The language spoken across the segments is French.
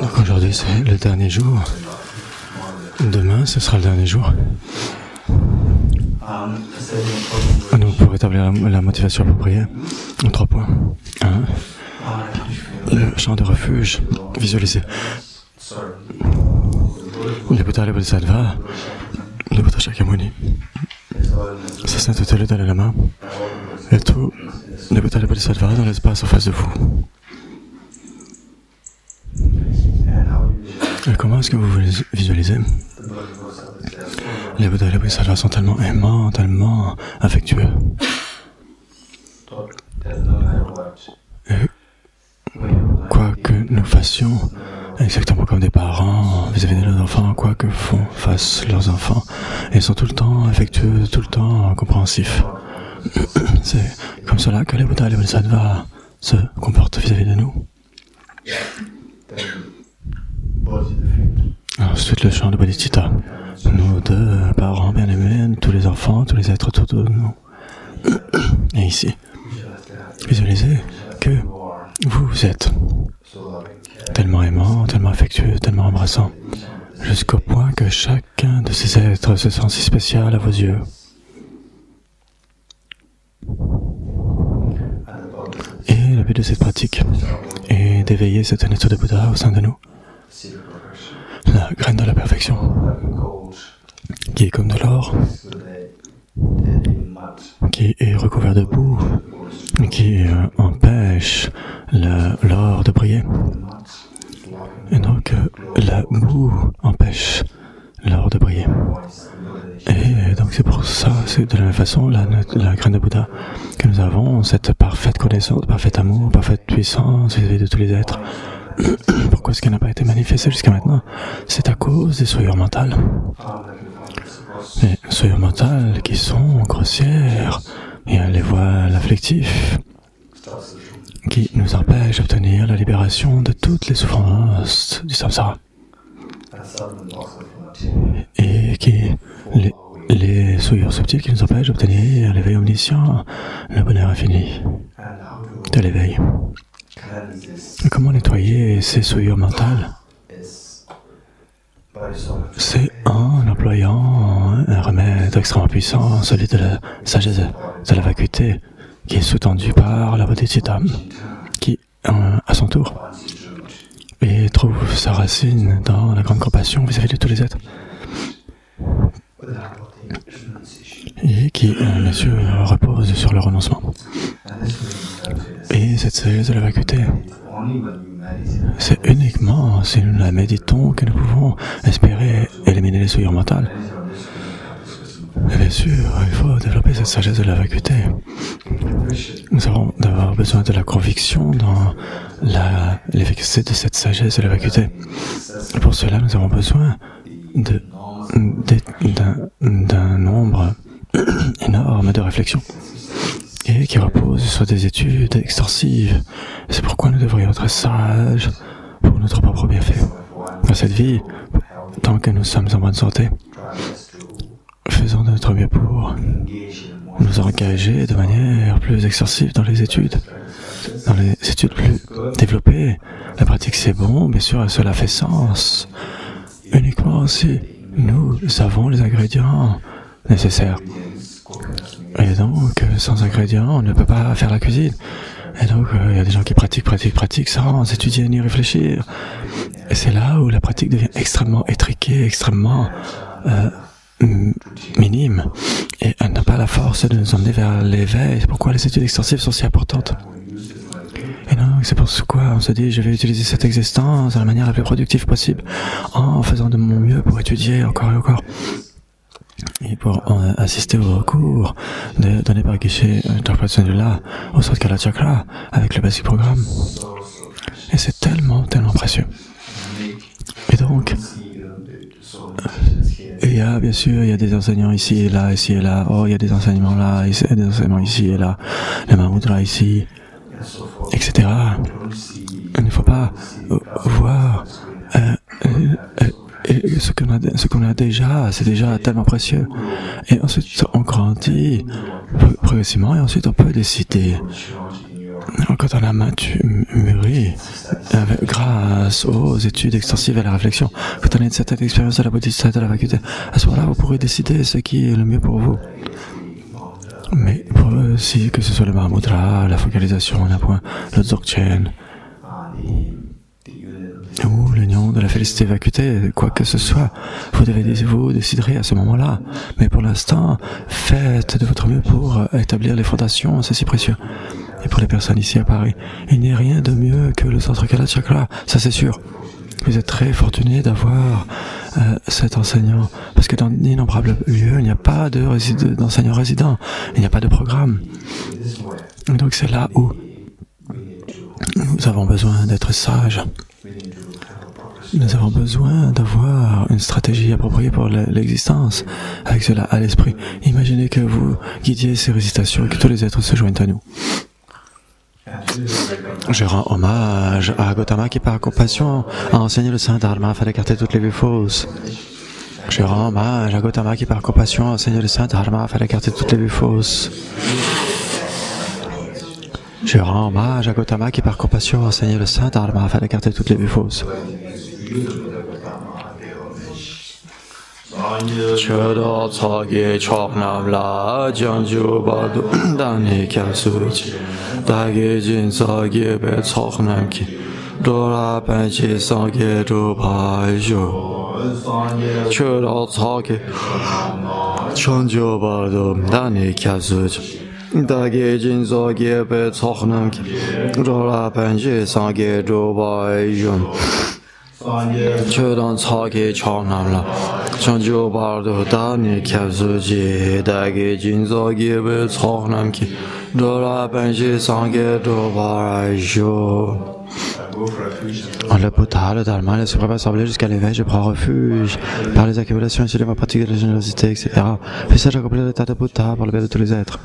Donc aujourd'hui c'est le dernier jour. Demain ce sera le dernier jour. Donc pour établir la motivation appropriée, 3 points. 1. Le champ de refuge visualisé. Le Bouddha, le Bodhisattva, le Bouddha Shakyamuni. Ça c'est tout le Dalai Lama. Et tout le Bouddha, le Bodhisattva dans l'espace en face de vous. Et comment est-ce que vous visualisez? Les Bouddhas et les Bodhisattvas sont tellement aimants, tellement affectueux. Et quoi que nous fassions, exactement comme des parents vis-à-vis de leurs enfants, quoi que fassent leurs enfants, ils sont tout le temps affectueux, tout le temps compréhensifs. C'est comme cela que les Bouddhas et les Bodhisattvas se comportent vis-à-vis de nous. Ensuite, le chant de Bodhicitta. Nous deux parents bien-aimés, tous les enfants, tous les êtres autour de nous. Et ici, visualisez que vous êtes tellement aimant, tellement affectueux, tellement embrassant, jusqu'au point que chacun de ces êtres se sent si spécial à vos yeux. Et le but de cette pratique est d'éveiller cette nature de Bouddha au sein de nous. La graine de la perfection, qui est comme de l'or, qui est recouvert de boue, qui empêche l'or de briller. Et donc, la boue empêche l'or de briller. Et donc c'est pour ça, c'est de la même façon, la graine de Bouddha que nous avons, cette parfaite connaissance, parfait amour, parfaite puissance vis-à-vis de tous les êtres. Pourquoi est-ce qu'elle n'a pas été manifestée jusqu'à maintenant? C'est à cause des souillures mentales. Les souillures mentales qui sont grossières, et les voiles afflictifs qui nous empêchent d'obtenir la libération de toutes les souffrances du samsara. Et les souillures subtiles qui nous empêchent d'obtenir l'éveil omniscient, le bonheur infini de l'éveil. Comment nettoyer ces souillures mentales? C'est en employant un remède extrêmement puissant, celui de la sagesse de la vacuité, qui est sous-tendu par la bodhicitta, qui, à son tour, et trouve sa racine dans la grande compassion vis-à-vis de tous les êtres. Et qui, bien sûr, repose sur le renoncement. Et cette sagesse de la vacuité, c'est uniquement si nous la méditons que nous pouvons espérer éliminer les souillures mentales. Et bien sûr, il faut développer cette sagesse de la vacuité. Nous avons d'abord besoin de la conviction dans l'efficacité de cette sagesse de la vacuité. Et pour cela, nous avons besoin d'un nombre énorme de réflexions et qui reposent sur des études extensives. C'est pourquoi nous devrions être sages pour notre propre bienfait. Dans cette vie, tant que nous sommes en bonne santé, faisons de notre mieux pour nous engager de manière plus extensive dans les études plus développées. La pratique c'est bon, bien sûr, cela fait sens uniquement si nous avons les ingrédients nécessaires. Et donc, sans ingrédients, on ne peut pas faire la cuisine. Et donc, il y a des gens qui pratiquent sans étudier ni réfléchir. Et c'est là où la pratique devient extrêmement étriquée, extrêmement minime. Et elle n'a pas la force de nous emmener vers l'éveil. C'est pourquoi les études extensives sont si importantes. Et donc, c'est pourquoi on se dit, je vais utiliser cette existence de la manière la plus productive possible, en faisant de mon mieux pour étudier encore et encore. Et pour assister aux cours donnés par Geshe Dragpa Tsendula au Sotkala Chakra avec le basic programme. Et c'est tellement précieux. Et donc, il y a bien sûr, il y a des enseignants ici et là, oh il y a des enseignements là, il y a des enseignements ici et là, le Mahamudra ici, etc. Il ne faut pas voir et ce qu'on a déjà, c'est déjà tellement précieux. Et ensuite, on grandit progressivement et ensuite on peut décider Quand on a mûri grâce aux études extensives et à la réflexion, quand on a une certaine expérience de la bodhisattva, de la vacuité, à ce moment-là, vous pourrez décider ce qui est le mieux pour vous. Mais pour aussi, que ce soit le Mahamudra, la focalisation, la point, le Dzogchen, ou l'union de la félicité vacuité, quoi que ce soit, vous déciderez à ce moment-là. Mais pour l'instant, faites de votre mieux pour établir les fondations, c'est si précieux. Et pour les personnes ici à Paris, il n'y a rien de mieux que le centre Kala Chakra, ça c'est sûr. Vous êtes très fortunés d'avoir cet enseignant, parce que dans d'innombrables lieux, il n'y a pas d'enseignant résident, il n'y a pas de programme. Et donc c'est là où nous avons besoin d'être sages. Nous avons besoin d'avoir une stratégie appropriée pour l'existence, avec cela à l'esprit. Imaginez que vous guidiez ces récitations et que tous les êtres se joignent à nous. Je rends hommage à Gautama qui, par compassion, a enseigné le Saint Dharma afin d'écarter toutes les vues fausses. Je rends hommage à Gautama qui, par compassion, a enseigné le Saint Dharma afin d'écarter toutes les vues fausses. Je rends hommage à Gautama qui, par compassion, a enseigné le Saint Dharma afin d'écarter toutes les vues fausses. Chodo Tsoge Choknam La Janju Badu Dani Kyasuji Dagi Jin Soge Be Choknam Ki Dora Banchi Soge Rupa Ju Chodo Tsoge Janju Badu Dani Kyasuji Dagi Jin Soge Be Choknam Ki Dora Banchi Soge Rupa Ju Chodan Tsage Chonam La Chanjo Bardo Dani Kyabsuji Dagi Jinzo Gibe Tsoknam Ki Dora Benji Sange Dobarajyo. Le Bouddha, le Dharma, les suprêmes assemblées jusqu'à l'éveil, je prends refuge par les accumulations issues de ma pratique de la générosité, etc. Puis ça, j'accomplis l'état de Bouddha pour le bien de tous les êtres.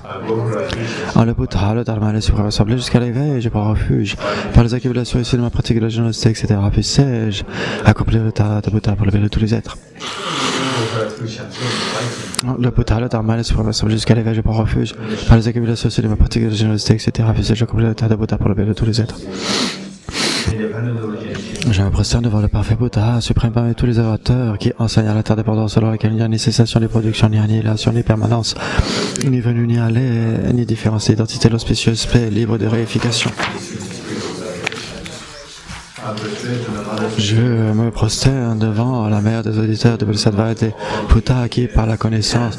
Le Bouddha, le Dharma, les suprêmes assemblées jusqu'à l'éveil, je prends refuge par les accumulations issues de ma pratique de la générosité, etc. Puis sais-je accomplir l'état de Bouddha pour le bien de tous les êtres. Le Bouddha, le Dharma, les suprêmes assemblées jusqu'à l'éveil, je prends refuge par les accumulations issues de ma pratique de la générosité, etc. Puis sais-je accomplir l'état de Bouddha pour le bien de tous les êtres. Je me prosterne devant le parfait Bouddha, suprême parmi tous les orateurs, qui enseigne à l'interdépendance selon laquelle il n'y a ni cessation, ni production, ni annihilation, ni permanence, ni venue, ni aller, ni différence d'identité, l'auspicieuse paix, libre de réification. Je me prosterne devant la mère des auditeurs de Bodhisattva et des Bouddhas qui, par la connaissance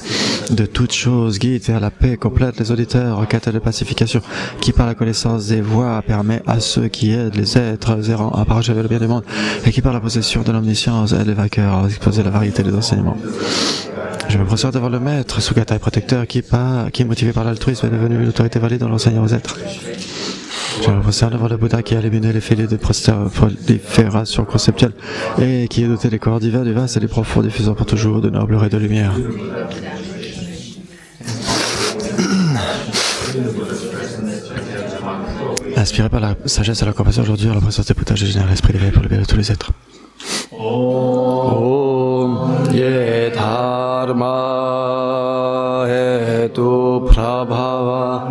de toutes choses, guide vers la paix complète les auditeurs en quête de pacification, qui, par la connaissance des voies, permet à ceux qui aident les êtres errants à partager le bien du monde, et qui, par la possession de l'omniscience, aide les vainqueurs à exposer la variété des enseignements. Je me prosterne devant le maître, Sugata et protecteur, qui, motivé par l'altruisme, est devenu une autorité valide dans l'enseignement aux êtres. Je me prosterne devant le Bouddha qui a éliminé les filets de prolifération conceptuelle et qui est doté des corps divers, du vaste et des profonds, diffusant pour toujours de nobles raies de lumière. Inspiré par la sagesse et la compassion aujourd'hui, en la présence des Bouddhas, je génère l'esprit d'éveil pour le bien de tous les êtres. Om Ye Dharma Hetu Prabhava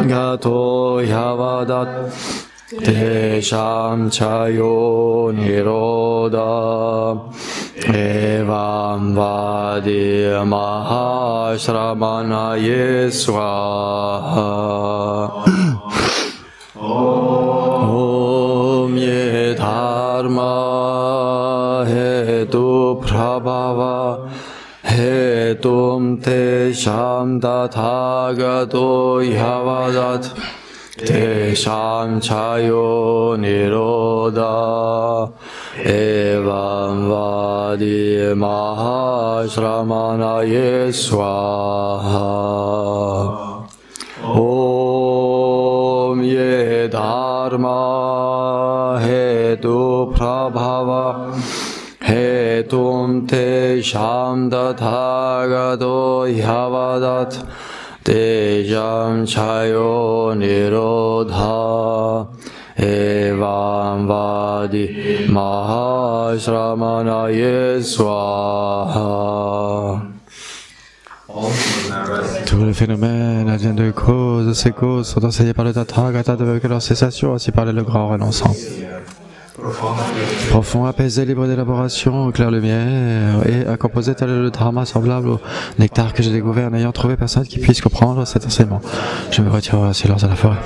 Gato Yavadat Tesham Chayo Niroda Evam Vadi Mahashramana Yeswaha Om Ye Dharma Hetu Prabhava Hetum Tesham Tathagato Yavadat Tesham Chayo Niroda Evam Vadi Mahashramana Yeswaha Om Ye Dharma Hetu Prabhava Hetum Tesham Tathagato Yavadat Tesham Chayo Nirodha Evam Vadi Mahashramana Yeswaha. Tous les phénomènes adviennent de causes, ces causes sont enseignées par le Tathagata de que leur cessation, ainsi parlait le grand renonçant. Profond, apaisé, libre d'élaboration, claire lumière, et à composer tel est le dharma semblable au nectar que j'ai découvert, n'ayant trouvé personne qui puisse comprendre cet enseignement. Je me retire au silence de la forêt.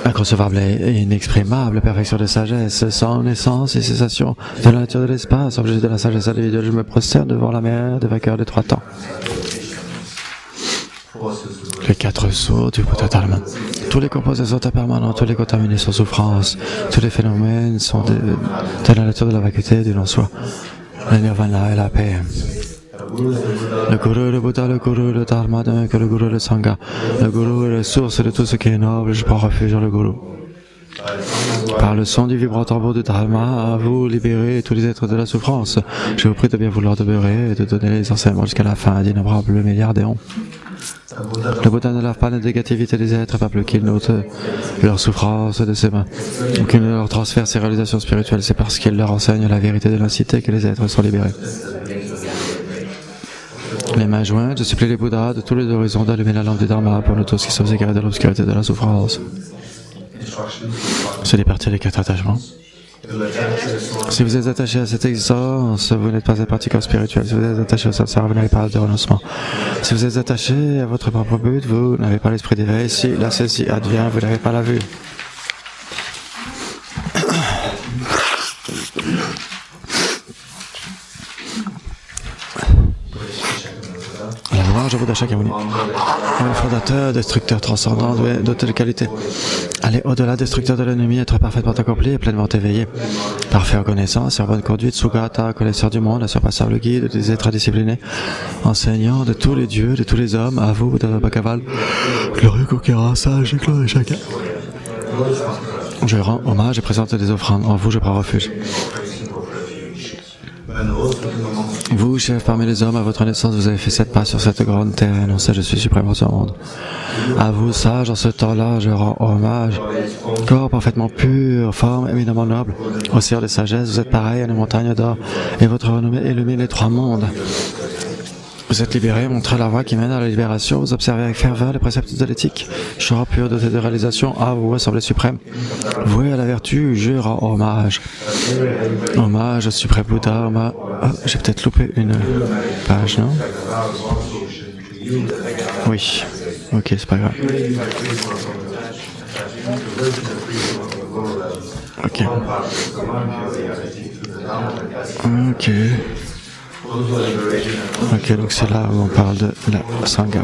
Inconcevable et inexprimable perfection de sagesse, sans naissance et cessation de la nature de l'espace, objet de la sagesse individuelle, je me prosterne devant la mer des vainqueurs des trois temps. Les quatre sceaux du Bouddha Dharma. Tous les composés sont impermanents, tous les contaminés sont souffrance, tous les phénomènes sont de la nature de la vacuité du non-soi. Le nirvana et la paix. Le Guru, le Bouddha, le Guru, le Dharma, de même que le Guru, le Sangha. Le Guru est la source de tout ce qui est noble, je prends refuge en le Guru. Par le son du vibrant tambour du Dharma, à vous libérer tous les êtres de la souffrance. Je vous prie de bien vouloir demeurer et de donner les enseignements jusqu'à la fin d'innombrables milliards d'éons. Le Bouddha ne lave pas la négativité des êtres, pas plus qu'il n'ôte leur souffrance de ses mains, ou qu'il ne leur transfère ses réalisations spirituelles. C'est parce qu'il leur enseigne la vérité de l'incité que les êtres sont libérés. Les mains jointes, je supplie les Bouddhas de tous les horizons d'allumer la lampe du Dharma pour nous tous qui sommes égarés de l'obscurité de la souffrance. Se départir des quatre attachements. Si vous êtes attaché à cette existence, vous n'êtes pas un pratiquant spirituel. Si vous êtes attaché au samsara, vous n'avez pas de renoncement. Si vous êtes attaché à votre propre but, vous n'avez pas l'esprit d'éveil. Si la ceci advient, vous n'avez pas la vue. La louange au Bouddha Shakyamuni, le fondateur, destructeur transcendant, doué de telle qualité. Aller au-delà, destructeur de l'ennemi, être parfaitement accompli et pleinement éveillé. Parfait en connaissance et en bonne conduite, Sugata, connaisseur du monde, insurpassable guide des êtres disciplinés, enseignant de tous les dieux, de tous les hommes, à vous, Bouddha Bhagavan, glorieux conquérant, sage, glorieux chacun. Je rends hommage et présente des offrandes. En vous, je prends refuge. Vous, chef parmi les hommes, à votre naissance, vous avez fait 7 pas sur cette grande terre et annoncé, je suis suprême en ce monde. À vous, sages, en ce temps-là, je rends hommage. Corps parfaitement pur, forme éminemment noble, océan de sagesse, vous êtes pareil à une montagne d'or, et votre renommée illumine les 3 mondes. Vous êtes libéré, montrez la voie qui mène à la libération, vous observez avec ferveur les préceptes de l'éthique, champ pur doté de réalisation, à vous assemblée suprême. Voué à la vertu, je rends hommage. Hommage au suprême Bouddha, hommage... Oh, j'ai peut-être loupé une page, non? Oui. Ok, c'est pas grave. Ok. Ok. Ok, donc c'est là où on parle de la Sangha.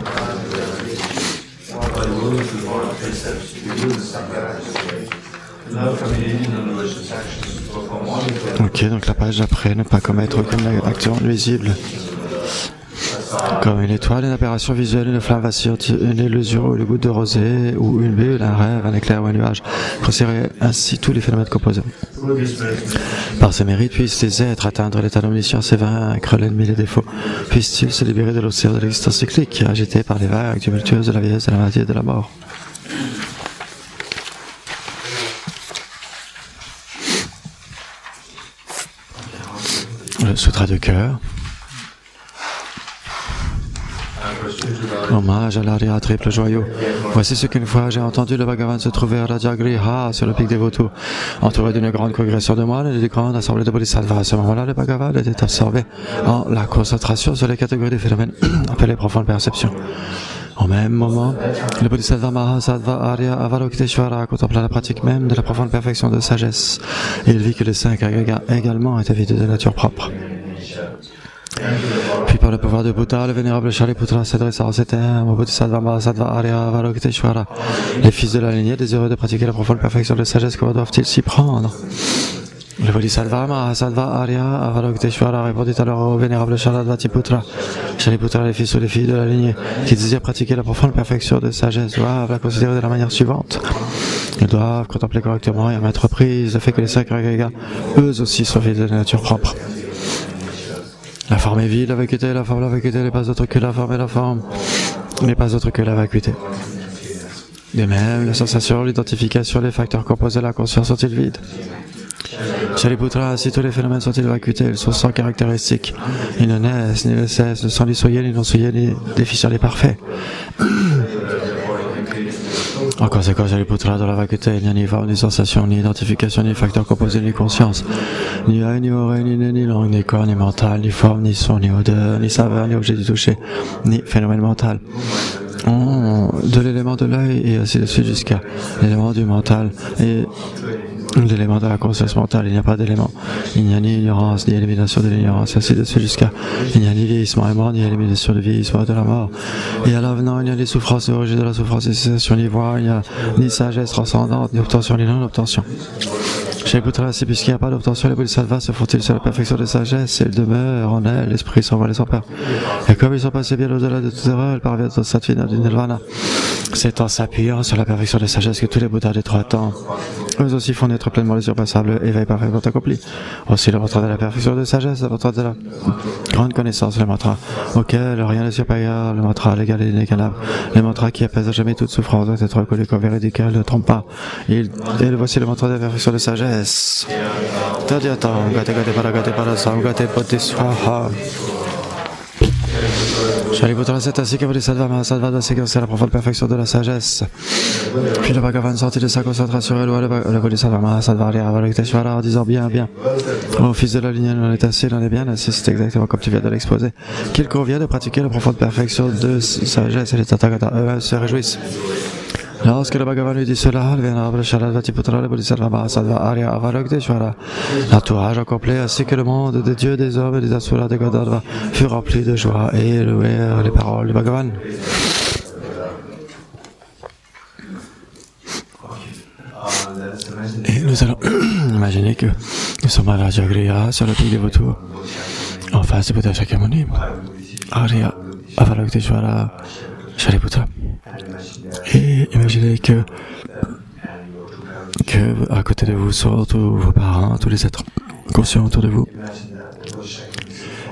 Ok, donc la page d'après, ne pas commettre aucune action nuisible. Comme une étoile, une aberration visuelle, une flamme vacillante, une illusion, ou une goutte de rosée, ou une bulle, un rêve, un éclair ou un nuage. Considérez ainsi tous les phénomènes composés. Par ce mérite, puissent les êtres atteindre l'état d'omniscience et vaincre l'ennemi des défauts. Puissent-ils se libérer de l'océan de l'existence cyclique, agité par les vagues tumultueuses de la vieillesse, de la maladie et de la mort. Le sutra du cœur. Hommage à l'Arya triple joyau. Voici ce qu'une fois j'ai entendu le Bhagavan se trouver à Rajagriha, sur le pic des vautours, entouré d'une grande congrégation de moines et d'une grande assemblée de bodhisattvas. À ce moment-là, le Bhagavan était absorbé en la concentration sur les catégories des phénomènes appelés profonde perception. Au même moment, le bodhisattva Mahasattva Arya Avalokiteshvara contempla la pratique même de la profonde perfection de sagesse. Il vit que les 5 agrégats également étaient vidés de nature propre. Puis par le pouvoir de Bouddha, le vénérable Shariputra s'adressa en ces termes au Bodhisattva Mahasattva Arya Avalokiteshvara. Les fils de la lignée, désireux de pratiquer la profonde perfection de sagesse, comment doivent-ils s'y prendre? Le Bodhisattva Mahasattva Arya Avalokiteshvara répondit alors au vénérable Shariputra. Shariputra, les fils ou les filles de la lignée qui désirent pratiquer la profonde perfection de sagesse doivent la considérer de la manière suivante. Ils doivent contempler correctement et à maintes reprises le fait que les 5 agrégats, eux aussi, sont vidés de nature propre. La forme est vide, la vacuité, la forme, la vacuité n'est pas autre que la forme et la forme n'est pas autre que la vacuité. De même, la sensation, l'identification, les facteurs composés de la conscience sont-ils vides? Shariputra, si tous les phénomènes sont-ils vacuités, ils sont sans caractéristiques. Ils ne naissent, ni ne cessent, ne sont ni souillés, ni non souillés, ni déficients, ni parfaits. En conséquence, Shariputra, dans la vacuité, il n'y a ni forme, ni sensation, ni identification, ni facteur composé, ni conscience. Ni œil, ni oreille, ni nez, ni langue, ni corps, ni mental, ni forme, ni son, ni odeur, ni saveur, ni objet du toucher, ni phénomène mental. De l'élément de l'œil et ainsi de suite jusqu'à l'élément du mental et l'élément de la conscience mentale, il n'y a pas d'élément. Il n'y a ni ignorance, ni élimination de l'ignorance, ainsi de suite jusqu'à il n'y a ni vieillissement et mort, ni élimination de vieillissement et de la mort. Et à l'avenant, il n'y a ni souffrance, ni origine de la souffrance, ni cessation, ni voix, il n'y a ni sagesse transcendante, ni obtention, ni non-obtention. Shariputra, ainsi, puisqu'il n'y a pas d'obtention, les bodhisattvas se font-ils sur la perfection de sagesse, et ils demeurent en elle, l'esprit s'envole et sans peur. Et comme ils sont passés bien au-delà de toute erreur, ils parviennent au stade final du nirvana. C'est en s'appuyant sur la perfection de sagesse que tous les Bouddhas des 3 temps, eux aussi font naître pleinement les surpassables éveil parfaitement accompli. Aussi le mantra de la perfection de sagesse, le mantra de la grande connaissance, le mantra auquel rien n'est supérieur, le mantra légal et inégalable, le mantra qui apaise à jamais toute souffrance doit être reconnu comme véridique, ne trompe pas. Et voici le mantra de la perfection de sagesse. Tadyatam, gate gate paragate parasam, gate pote swaha. Shariputra, c'est ainsi que Bodhisattva Mahasattva doit s'exercer la profonde perfection de la sagesse. Puis le Bhagavan sortit de sa concentration et loua le Bodhisattva Mahasattva Avalokiteshvara en disant bien, bien. Ô fils de la lignée, on est assis, on est bien assis, c'est exactement comme tu viens de l'exposer. Qu'il convient de pratiquer la profonde perfection de sagesse et les Tathagata eux-mêmes se réjouissent. Lorsque le Bhagavan lui dit cela, le vénérable Sharadvatiputra, le Bodhisattva Mahasattva Arya Avalokiteshvara, l'entourage au complet ainsi que le monde des dieux, des hommes et des asuras, des Gandharvas fut rempli de joie et louèrent les paroles du Bhagavan. Et nous allons imaginer que nous sommes à la Jagriya, sur le pic des vautours, en face du Bouddha Shakyamuni, Arya Avalokiteshvara Shariputra. Et imaginez que à côté de vous sont tous vos parents, tous les êtres conscients autour de vous.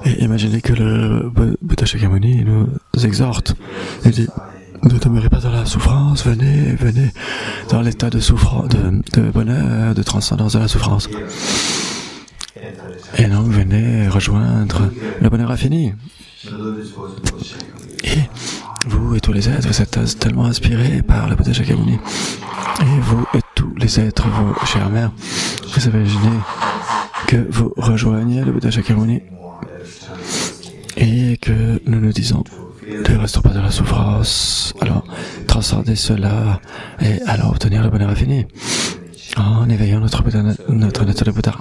Et imaginez que le Bouddha Shakyamuni nous exhorte. Il dit, ne demeurez pas dans la souffrance, venez dans l'état de souffrance, de bonheur, de transcendance de la souffrance. Et donc venez rejoindre le bonheur infini. Et vous et tous les êtres, vous êtes tellement inspirés par le Bouddha Shakyamuni. Et vous et tous les êtres, vos chères mères, vous imaginez que vous rejoignez le Bouddha Shakyamuni et que nous nous disons, ne restons pas dans la souffrance, alors transcendez cela et allons obtenir le bonheur infini en éveillant notre nature de Bouddha.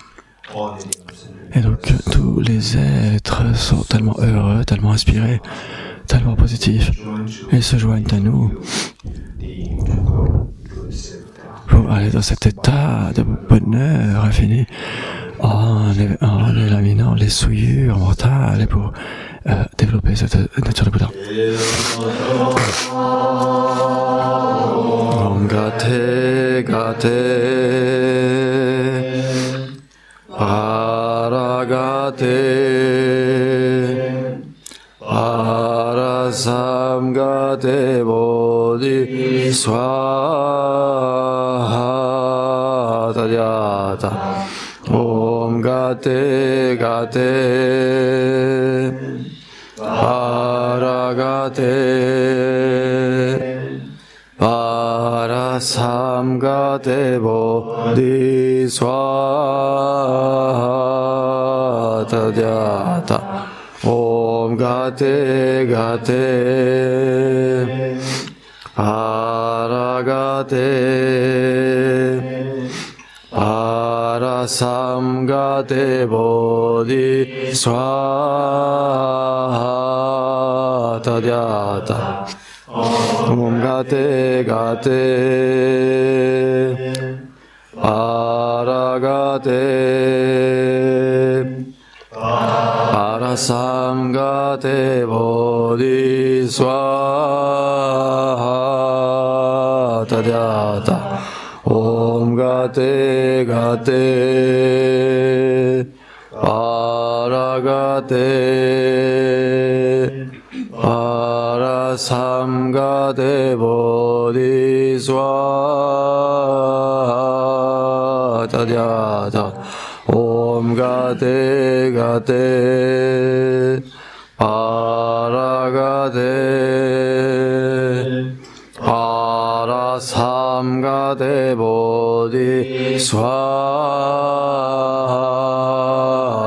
Et donc tous les êtres sont tellement heureux, tellement inspirés, tellement positifs, ils se joignent à nous pour aller dans cet état de bonheur infini en éliminant les souillures mentales et pour développer cette nature de Bouddha. Om Gate Gate Paragate Parasam Gate Bodhi Swaha Tadyata Om Gate Gate Paragate Parasam Gate Bodhi Swaha Tadyata Om Gate Gate Paragate Parasam Gate Bodhi Swaha Tadyata Om Gate Gate Paragate Parasam Gate Bodhi Swaha Tadyata Om Gate Gate Paragate Parasam Gate Bodhi Swaha Tadyata gate gate paragate parasamgate bodhi swaha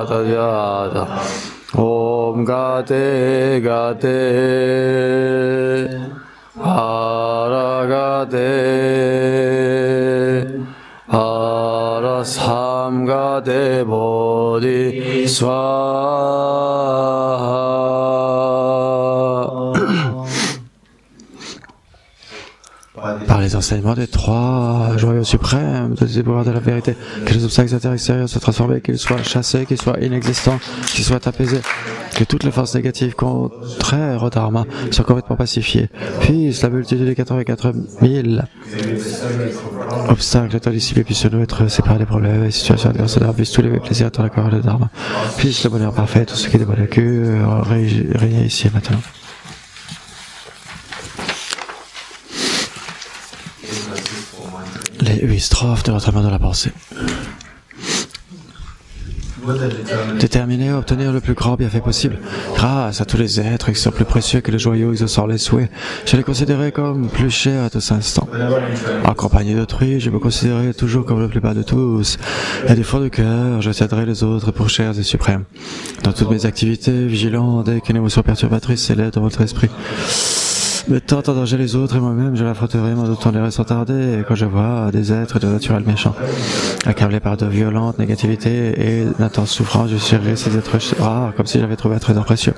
tadyata om gate gate paragate parasamgate bodhi swaha. Par les enseignements des trois joyaux suprêmes, de dévoiler de la vérité, que les obstacles intérieurs soient transformés, qu'ils soient chassés, qu'ils soient inexistants, qu'ils soient apaisés, que toutes les forces négatives contraires au Dharma soient complètement pacifiées. Puisse la multitude des 84 000 obstacles autant dissipés, puissent-nous être séparés des problèmes et situations adverses au Dharma, puissent tous les plaisirs dans l'accord de Dharma, puisse le bonheur parfait, tout ce qui est de bonheur régner ici et maintenant. Les 8 strophes de l'entraînement de la pensée. Déterminé à obtenir le plus grand bienfait possible, grâce à tous les êtres qui sont plus précieux que les joyaux exaucant les souhaits, je les considérais comme plus chers à tous instants. En compagnie d'autrui, je me considérais toujours comme le plus bas de tous, et du fond du cœur, je tiendrai les autres pour chers et suprêmes. Dans toutes mes activités, vigilant dès qu'une émotion perturbatrice s'élève dans votre esprit, mettant en danger les autres et moi-même, je l'affronterai, m'en tolérer sans tarder, et quand je vois des êtres de naturel méchants, accablés par de violentes négativités et d'intenses souffrances, je chérirai ces êtres rares, comme si j'avais trouvé un trésor précieux.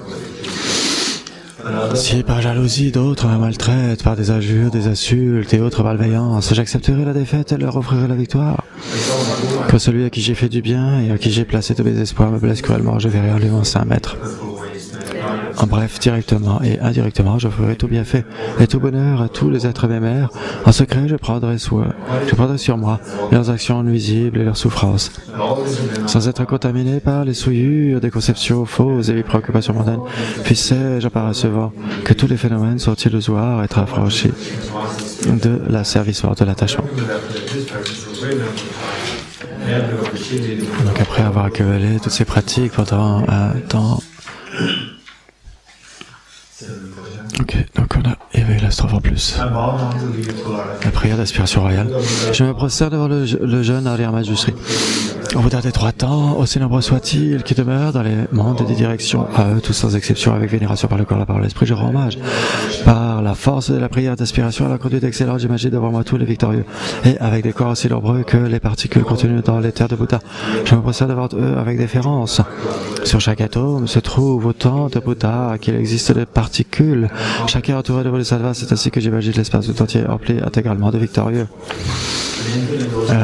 Si par jalousie d'autres me maltraitent, par des injures, des insultes et autres malveillances, j'accepterai la défaite et leur offrirai la victoire. Quand celui à qui j'ai fait du bien et à qui j'ai placé tous mes espoirs me blesse cruellement, je verrai en lui mon saint maître. En bref, directement et indirectement, j'offrirai tout bienfait et tout bonheur à tous les êtres mémères. En secret, je prendrai sur moi leurs actions nuisibles et leurs souffrances. Sans être contaminé par les souillures des conceptions fausses et les préoccupations mondaines, puissais-je apercevoir que tous les phénomènes sont illusoires et être affranchis de l'asservissement de l'attachement. Donc après avoir accumulé toutes ces pratiques pendant un temps, ok, donc on a éveillé la strophe en plus. La prière d'aspiration royale. Je me prosterne devant le jeune Arya Majusri. Au bout d'un des 3 temps, aussi nombreux soit-il, qui demeure dans les mondes des directions, à eux tous sans exception, avec vénération par le corps, la parole, l'esprit, je rends hommage. Par la force de la prière d'aspiration à la conduite excellente, j'imagine devant moi tous les victorieux, et avec des corps aussi nombreux que les particules contenues dans les terres de Bouddha. Je me prosterne devant eux avec déférence. Sur chaque atome se trouve autant de Bouddha qu'il existe de particules. Chacun entouré de Bodhisattvas, c'est ainsi que j'imagine l'espace tout entier rempli intégralement de victorieux.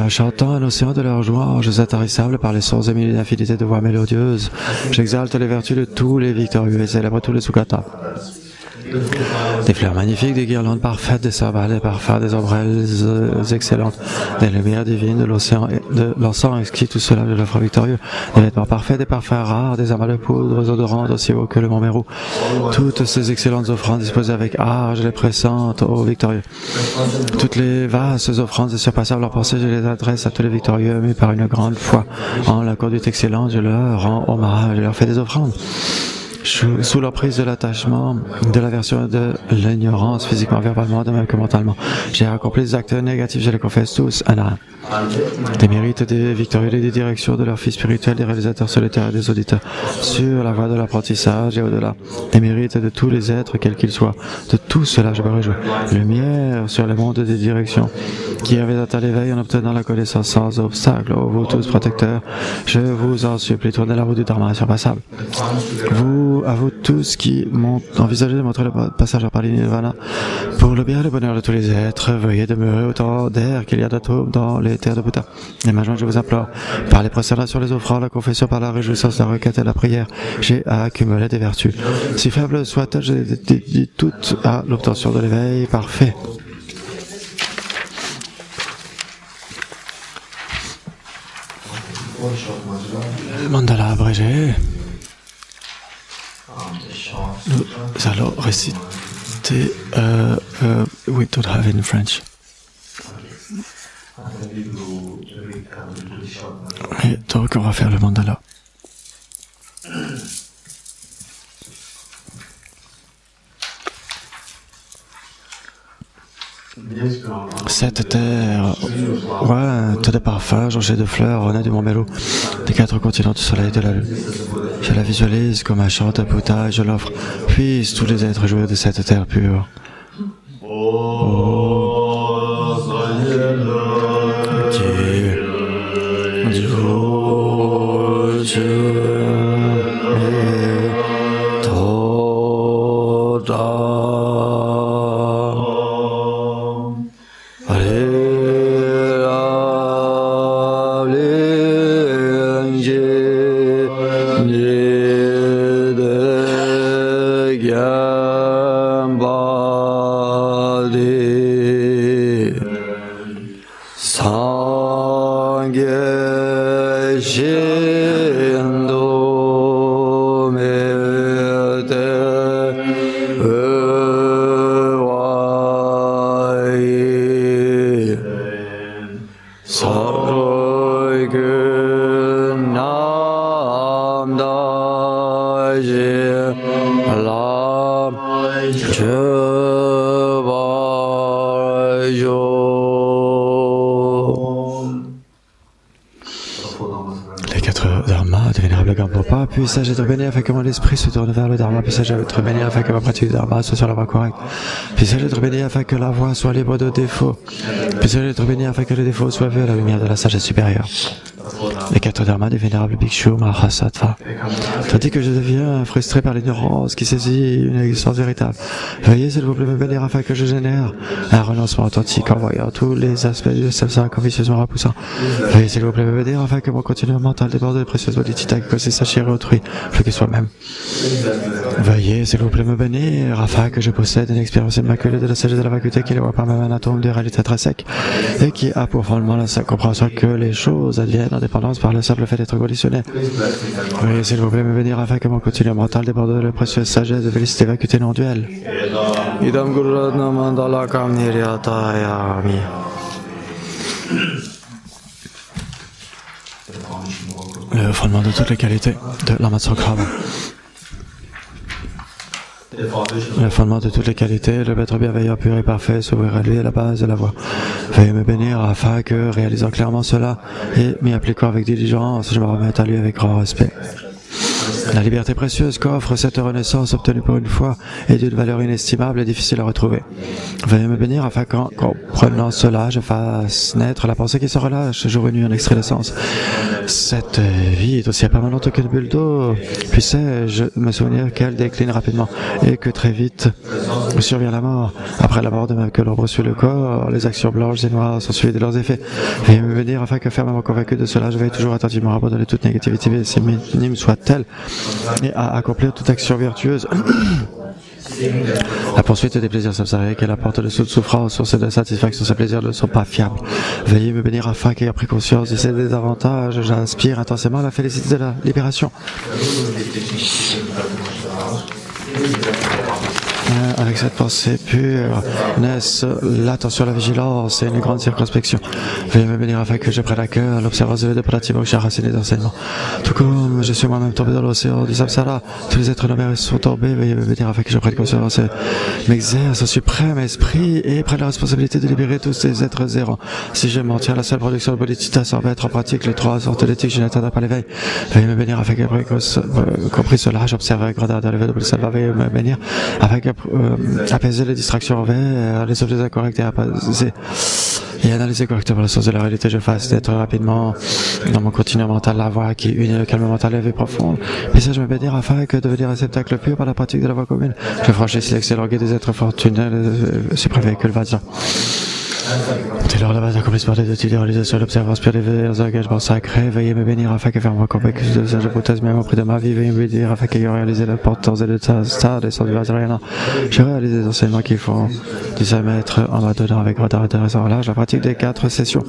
Chantant un océan de leurs louanges intarissables par les sons et mille d'infinité de voix mélodieuses, j'exalte les vertus de tous les victorieux et célèbre tous les Sukata. Des fleurs magnifiques, des guirlandes parfaites, des cymbales, des parfums, des ombrelles excellentes, des lumières divines, de l'océan, de l'encens exquis, tout cela de l'offre victorieux, des vêtements parfaits, des parfums rares, des amas de poudres odorantes aussi hauts que le mont Mérou. Toutes ces excellentes offrandes disposées avec art, je les présente aux victorieux. Toutes les vastes offrandes et surpassables en pensée, je les adresse à tous les victorieux, mais par une grande foi. En la conduite excellente, je leur rends hommage, je leur fais des offrandes. Sous l'emprise de l'attachement, de l'aversion et de l'ignorance, physiquement, verbalement, de même que mentalement. J'ai accompli des actes négatifs, je les confesse tous, un à un. Des mérites des victorieux et des directions de leurs fils spirituels, des réalisateurs solitaires et des auditeurs, sur la voie de l'apprentissage et au-delà. Des mérites de tous les êtres, quels qu'ils soient. De tout cela, je me réjouis. Lumière sur le monde des directions, qui avait atteint l'éveil en obtenant la connaissance sans obstacle. Oh, vous tous protecteurs, je vous en supplie, tournez la route du Dharma insurpassable. À vous tous qui m'ont envisagé de montrer le passage en Pali Nirvana, pour le bien et le bonheur de tous les êtres, veuillez demeurer autant d'air qu'il y a d'atomes dans les terres de Bouddha. Et maintenant, je vous implore, par les prosternations, les offrandes, la confession, par la réjouissance, la requête et la prière, j'ai accumulé des vertus. Si faibles soient-elles, je les dédie toutes à l'obtention de l'éveil parfait. Le mandala abrégé. Nous allons réciter we don't have it in French. Et donc on va faire le mandala. Cette terre, ouais, tout de parfums, jonchés de fleurs, ornés du mont Melo, des 4 continents du soleil et de la lune. Je la visualise comme un chant Bouddha et je l'offre. Puissent tous les êtres jouir de cette terre pure. Les 4 dharmas du vénérable Gampopa, puissent être bénis afin que mon esprit se tourne vers le dharma, puissent être bénis afin que ma pratique du dharma soit sur la voie correcte, puissent être bénis afin que la voie soit libre de défauts, puissent être bénis afin que les défauts soient vus à la lumière de la sagesse supérieure. Les 4 dharmas du vénérable Bhikshu Mahasattva. Tandis que je deviens frustré par l'ignorance qui saisit une existence véritable, veuillez s'il vous plaît me bénir afin que je génère un renoncement authentique en voyant tous les aspects du samsara comme vicieusement repoussant. Veuillez s'il vous plaît me bénir afin que mon continuum mental déborde de précieuses bodhicitta qui consiste à chérir autrui plus que soi-même. Veuillez s'il vous plaît me bénir afin que je possède une expérience immaculée de la sagesse de la vacuité qui ne voit pas même un atome de réalité intrinsèque et qui a pour fondement la compréhension que les choses adviennent en dépendance par le simple fait d'être conditionné. Veuillez s'il vous plaît me bénir afin que mon continuum mental déborde de la précieuse sagesse de félicité vacuité non duelle. Idam Gururatna Mandala Kamniryatayami. Le fondement de toutes les qualités de l'Amatsakrama. Le fondement de toutes les qualités, le maître bienveillant, pur et parfait, s'ouvrir à lui à la base de la voie. Veuillez me bénir afin que, réalisant clairement cela et m'y appliquant avec diligence, je me remette à lui avec grand respect. La liberté précieuse qu'offre cette renaissance obtenue pour une fois est d'une valeur inestimable et difficile à retrouver. Veuillez me bénir afin qu'en comprenant cela, je fasse naître la pensée qui se relâche jour et nuit en extrait d'essence. Cette vie est aussi permanente qu'une bulle d'eau. Puissais-je me souvenir qu'elle décline rapidement et que très vite survient la mort. Après la mort de même que l'ombre suit le corps, les actions blanches et noires sont suivies de leurs effets. Veuillez me bénir afin que fermement convaincu de cela, je veille toujours attentivement à abandonner toute négativité, si minime soit-elle, et à accomplir toute action vertueuse. La poursuite des plaisirs samsariques et la porte de toute souffrance, source de satisfaction, ces plaisirs ne sont pas fiables. Veuillez me bénir afin qu'ayant pris conscience de ces désavantages, j'inspire intensément la félicité de la libération. Avec cette pensée pure, naissent l'attention, la vigilance et une grande circonspection. Veuillez me bénir afin que je prenne à cœur l'observance de Pratimoksha racine des enseignements. Tout comme je suis moi-même tombé dans l'océan du samsara, tous les êtres nommés sont tombés. Veuillez me bénir afin que je prenne conscience, m'exerce au suprême esprit et prenne la responsabilité de libérer tous ces êtres errants. Si je m'en tiens à la seule production de bodhicitta sans mettre en pratique les 3 sortes d'éthiques, je n'atteindrai pas l'éveil. Veuillez me bénir afin que, compris cela, j'observe un grand de l'éveil de Bodhisattva. Veuillez me bénir afin que apaiser les distractions envers les objets incorrects et analyser correctement le sens de la réalité. Je fasse d'être rapidement dans mon continuum mental la voie qui unit le calme mental élevé profond. Puisse-je me bénir afin que devenir réceptacle pur par la pratique de la voie commune, je franchisse l'excellent guide des êtres fortunés, le suprême véhicule Vajra. Dès lors, la base d'accomplissement des études et réalisations, l'observance pure des engagements sacrés, veuillez me bénir afin que fermement convaincu de sage hypothèse même auprès de ma vie, veuillez me bénir afin qu'ayant réalisé l'importance et le stade des sens du Vajrayana, je réalise les enseignements qui font du saint maître en m'adonnant avec retard intéressant large la pratique des 4 sessions.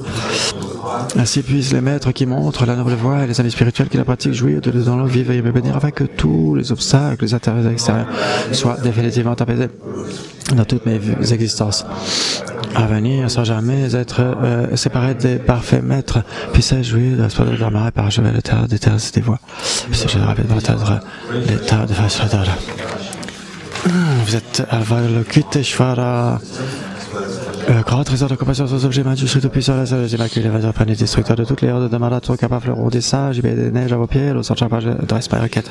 Ainsi puissent les maîtres qui montrent la noble voie et les amis spirituels qui la pratiquent jouir de dans leur vie, veuillez me bénir afin que tous les obstacles, les intérêts extérieurs soient définitivement apaisés dans toutes mes existences. à venir sans jamais être séparé des parfaits maîtres, puisse jouir de la splendeur de Dharma et parachever la terre des terres et des voies. Puisse je rapide atteindre l'état de Vajradhara. Vous êtes Avalokiteshvara, grand trésor de compassion sans objet, magistrat tout-puissant, la sagesse immaculée, Vajrapani, destructeur de toutes les hordes de Dhamara, trop capable, fleuron des sages, il y a des neiges à vos pieds, l'eau sans chapage, dresse pas requête.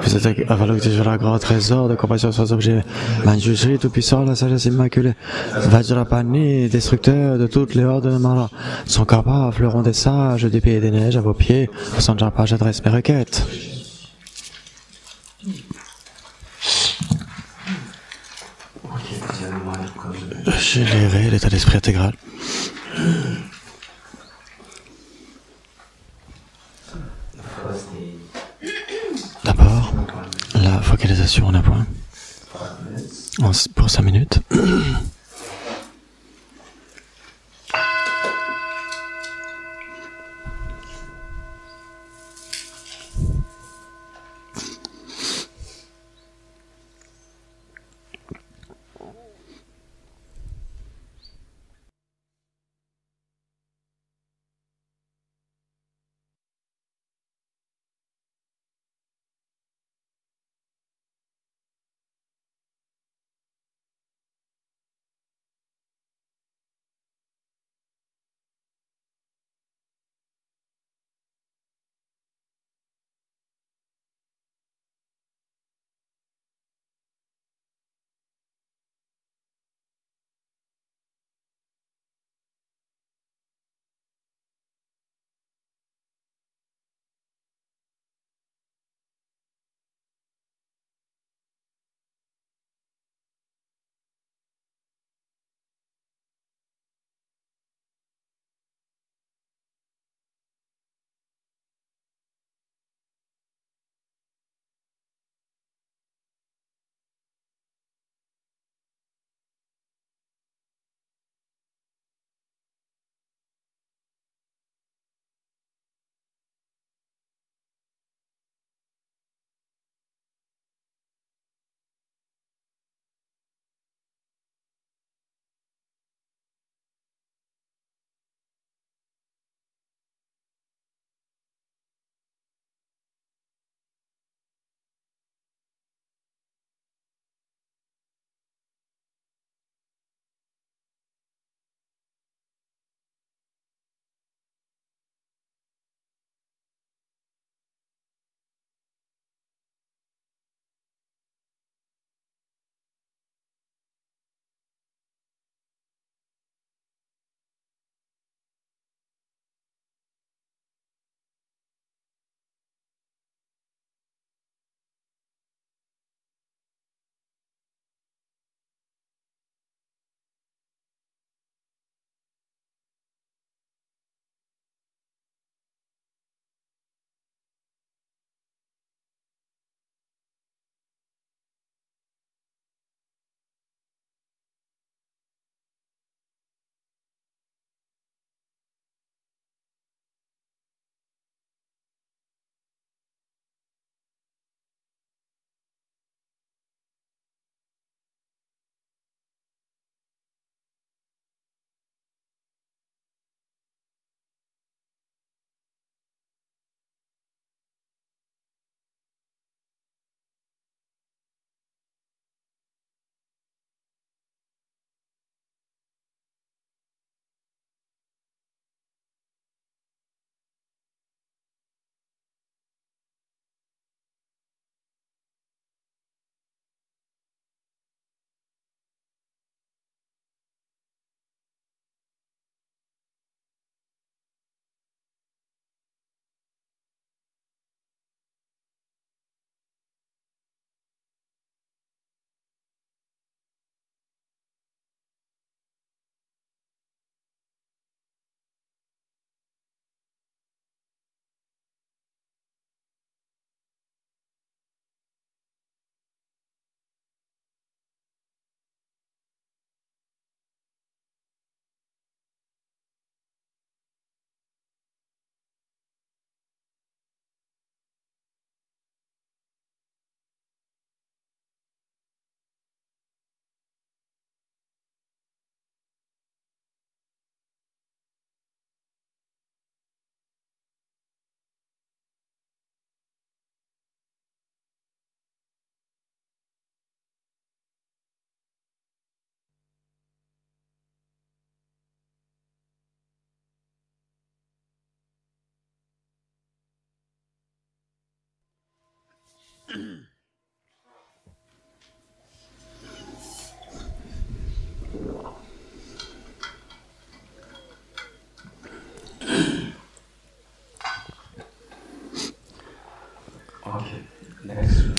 Vous êtes Avalokiteshvara, grand trésor de compassion sans objet, Manjushri, tout-puissant, la sagesse immaculée, Vajrapani, destructeur de toutes les hordes de Mara, son kappa, fleuron des sages, des pays et des neiges à vos pieds, sans japa, j'adresse mes requêtes. Générer l'état d'esprit intégral. D'abord, la focalisation en un point pour 5 minutes.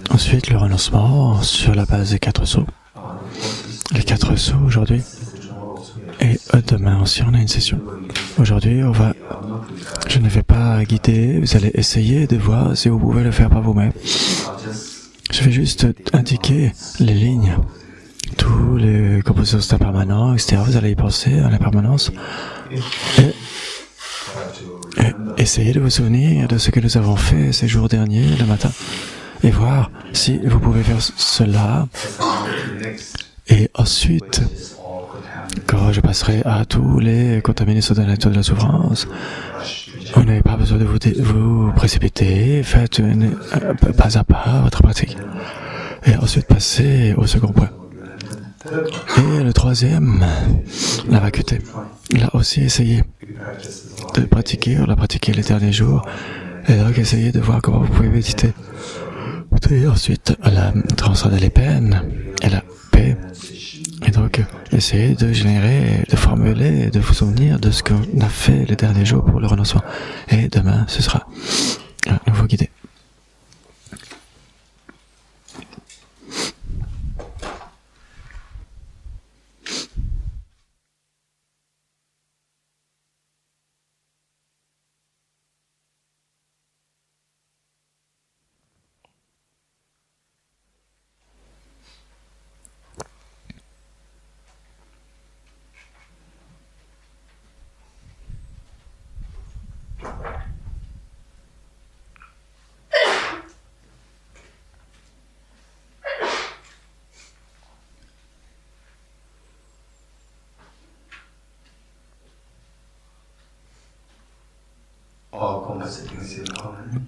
Ensuite, le renoncement sur la base des 4 sauts. Les 4 sauts aujourd'hui. Et demain aussi, on a une session. Aujourd'hui, je ne vais pas guider, vous allez essayer de voir si vous pouvez le faire par vous-même. Je vais juste indiquer les lignes. Tous les composés impermanents, etc. Vous allez y penser à l'impermanence. Et essayez de vous souvenir de ce que nous avons fait ces jours derniers, le matin. Et voir si vous pouvez faire cela. Et ensuite, quand je passerai à tous les contaminés sur la nature de la souffrance, vous n'avez pas besoin de vous précipiter, faites pas à pas votre pratique. Et ensuite, passez au second point. Et le troisième, la vacuité. Là aussi, essayez de pratiquer, on l'a pratiqué les derniers jours, et donc essayez de voir comment vous pouvez méditer. Et ensuite, la transcender les peines et la paix. Et donc, essayez de générer, de formuler, de vous souvenir de ce qu'on a fait les derniers jours pour le renoncement. Et demain, ce sera un nouveau guidé.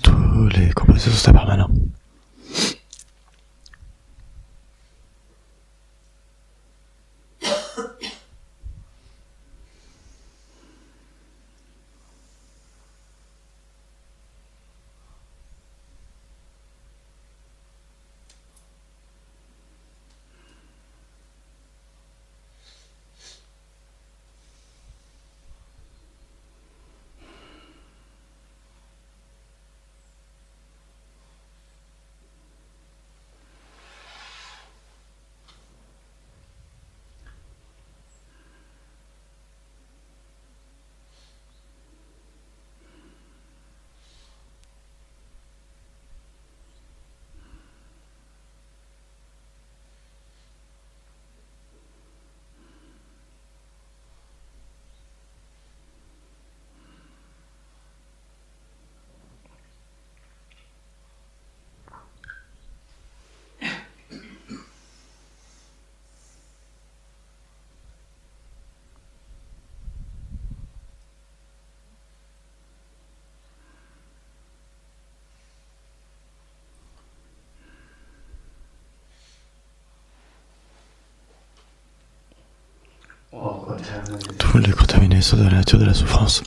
Tous les composés sont impermanents. Tous les contaminés sont de la nature de la souffrance.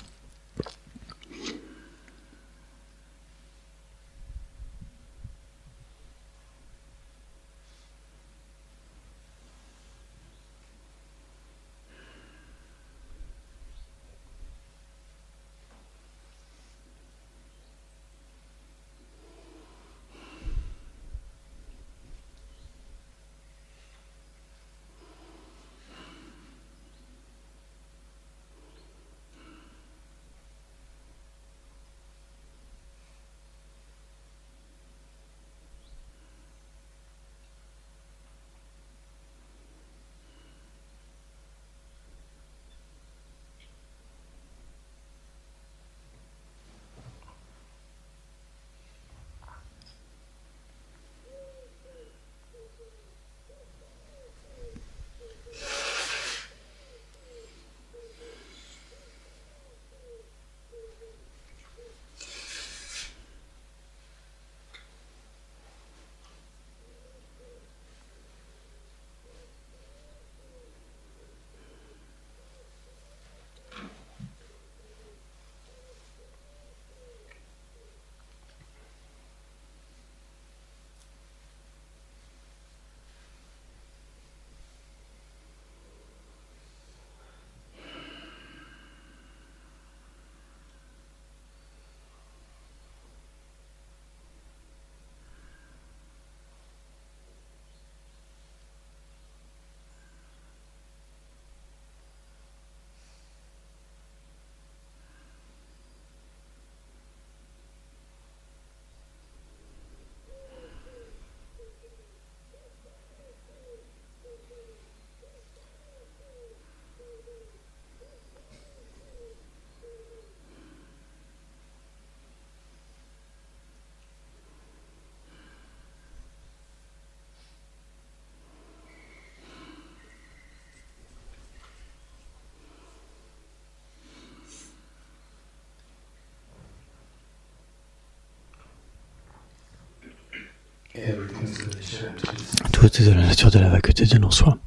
Tout est de la nature de la vacuité de non-soi.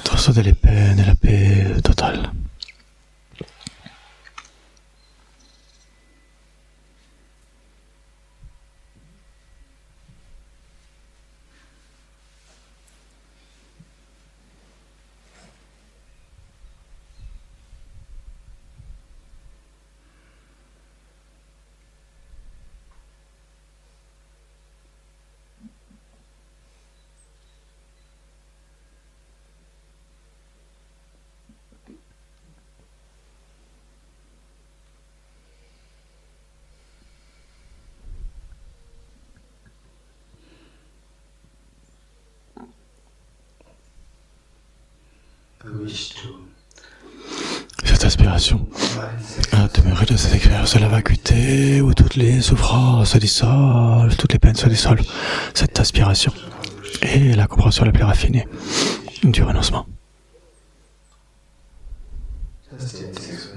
Transcender les peines et la paix totale. Cette aspiration à demeurer dans cette expérience de la vacuité où toutes les souffrances se dissolvent, toutes les peines se dissolvent, cette aspiration est la compréhension la plus raffinée du renoncement.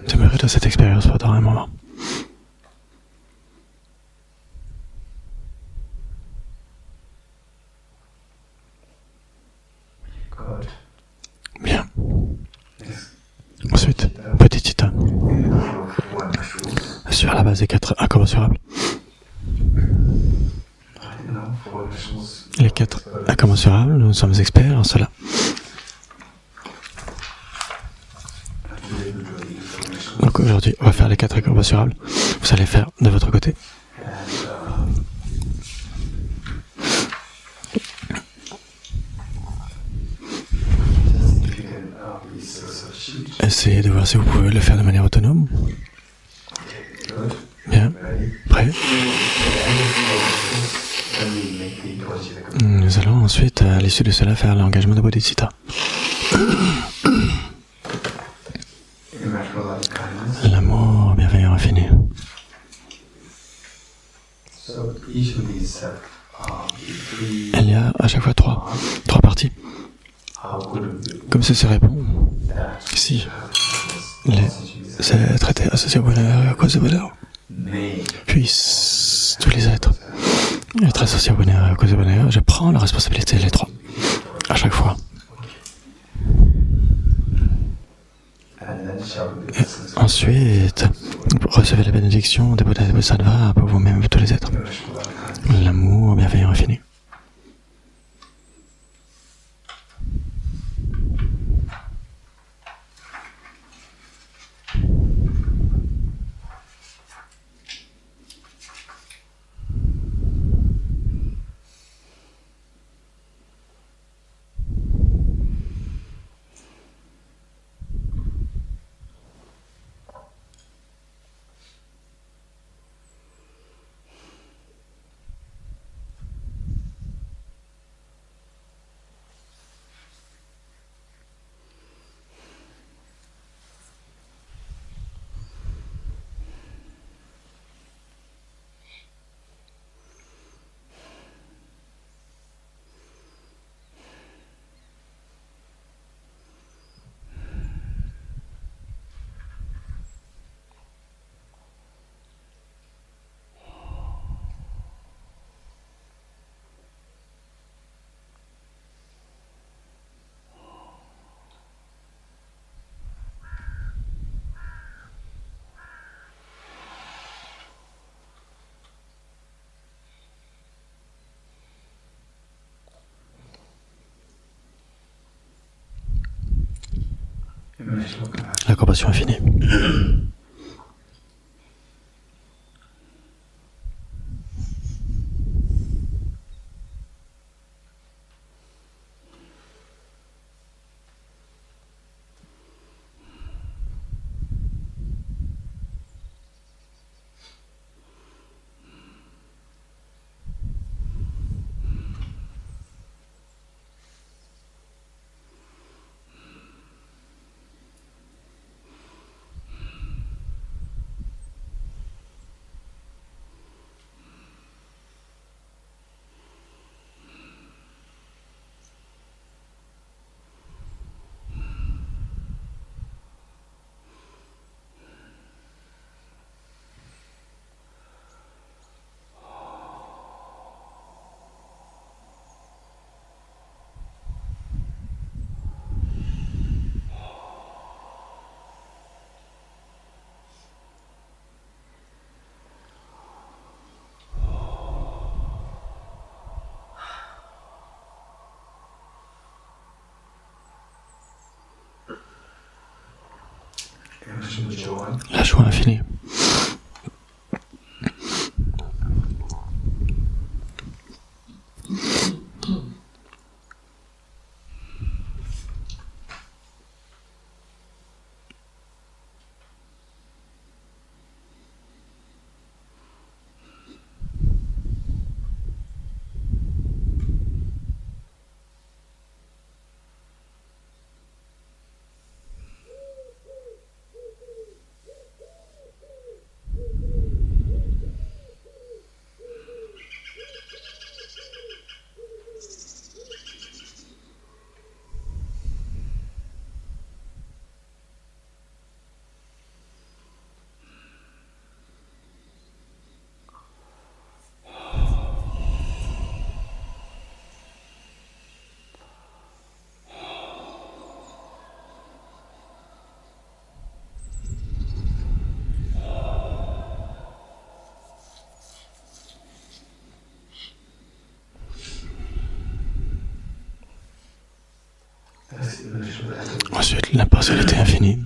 Demeurer dans cette expérience pendant un moment. Bien. Ensuite, petit Tita. Sur la base des 4 incommensurables. Les 4 incommensurables, nous sommes experts en cela. Donc aujourd'hui, on va faire les 4 incommensurables. Vous allez faire de votre côté. Essayez de voir si vous pouvez le faire de manière autonome. Bien. Prêt? Nous allons ensuite, à l'issue de cela, faire l'engagement de Bodhicitta. L'amour bienveillant infini. Il y a à chaque fois trois parties. Comme ce serait bon si les êtres étaient associés au bonheur et à cause du bonheur, puissent tous les êtres être associés au bonheur et à cause du bonheur. Je prends la responsabilité, les 3, à chaque fois. Et ensuite, recevez la bénédiction des Bouddhas et des Bodhisattvas pour vous-même et tous les êtres. L'amour bienveillant infini. la compassion infinie. La joie infinie. Ensuite, l'impartialité infinie.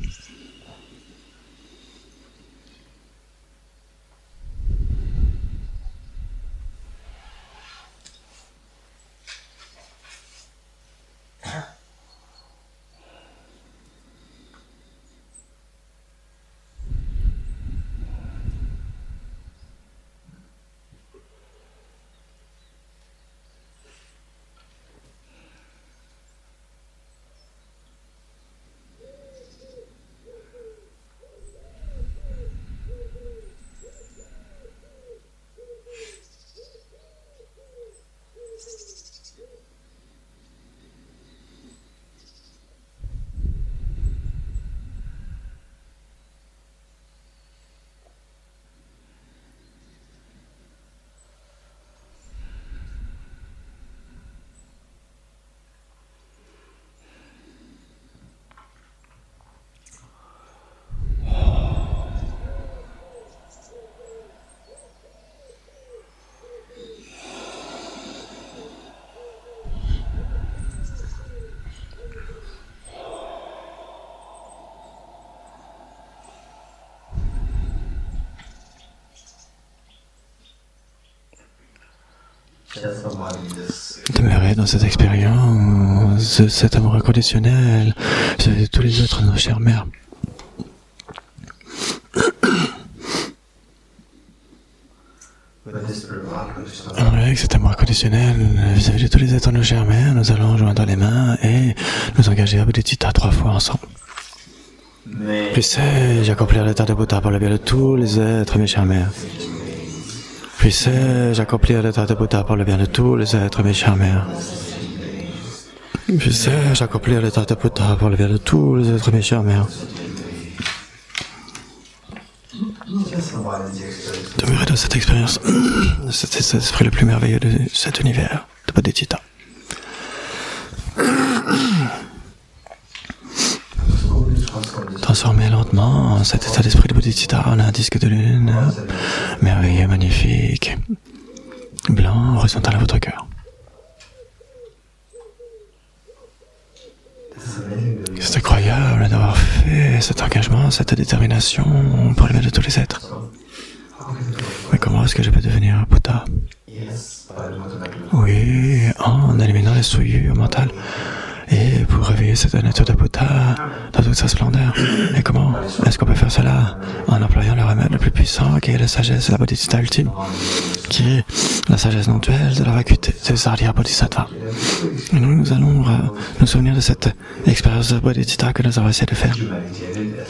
Demeurer dans cette expérience, cet amour inconditionnel, c'est tous les êtres de nos chères mères. Avec cet amour inconditionnel vis-à-vis de tous les êtres de nos chères mères, nous allons joindre les mains et nous engager à Bodhicitta 3 fois ensemble. Puissais-je accomplir l'état de Bouddha par le bien de tous les êtres, mes chères mères. Puissais-je accomplir l'état de Bouddha par le bien de tous les êtres, mes chères mères. Puissais-je accomplir l'état de Bouddha par le bien de tous les êtres, mes chères mères. Demeurer dans cette expérience, cet esprit le plus merveilleux de cet univers, de Bodhicitta. Transformez lentement cet état d'esprit de Bodhicitta en un disque de lune, merveilleux, magnifique, blanc, horizontal à votre cœur. C'est incroyable d'avoir fait cet engagement, cette détermination pour le bien de tous les êtres. Mais comment est-ce que je peux devenir Bouddha? Oui, en éliminant les souillures mentales et pour réveiller cette nature de Bouddha dans toute sa splendeur. Et comment est-ce qu'on peut faire cela? En employant le remède le plus puissant qui est la sagesse, la bodhisattva ultime, qui est la sagesse non duelle de la vacuité, c'est Arya Bodhisattva. Et nous allons nous souvenir de cette expérience de bodhisattva que nous avons essayé de faire.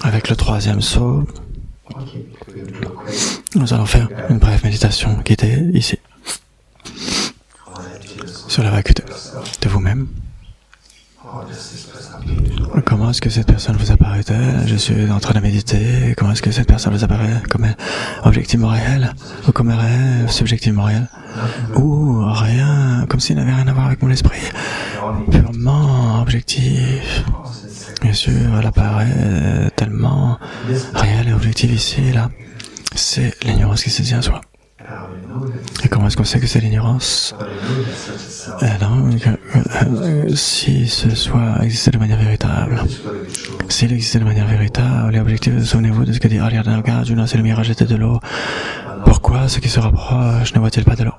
Avec le troisième saut, nous allons faire une brève méditation qui était ici, sur la vacuité de vous-même. Comment est-ce que cette personne vous apparaît-elle? Je suis en train de méditer. Comment est-ce que cette personne vous apparaît? Comme objectivement réel? Ou comme rêve subjectivement réel? Ou rien, comme s'il n'avait rien à voir avec mon esprit? Purement objectif. Bien sûr, elle apparaît tellement réelle et objective ici, là. C'est l'ignorance qui se tient à soi. Et comment est-ce qu'on sait que c'est l'ignorance? Si ce soi existait de manière véritable, s'il existait de manière véritable et objective, souvenez-vous de ce que dit Arya Nagarjuna, c'est le mirage était de l'eau. Pourquoi ceux qui se rapprochent ne voient-ils pas de l'eau?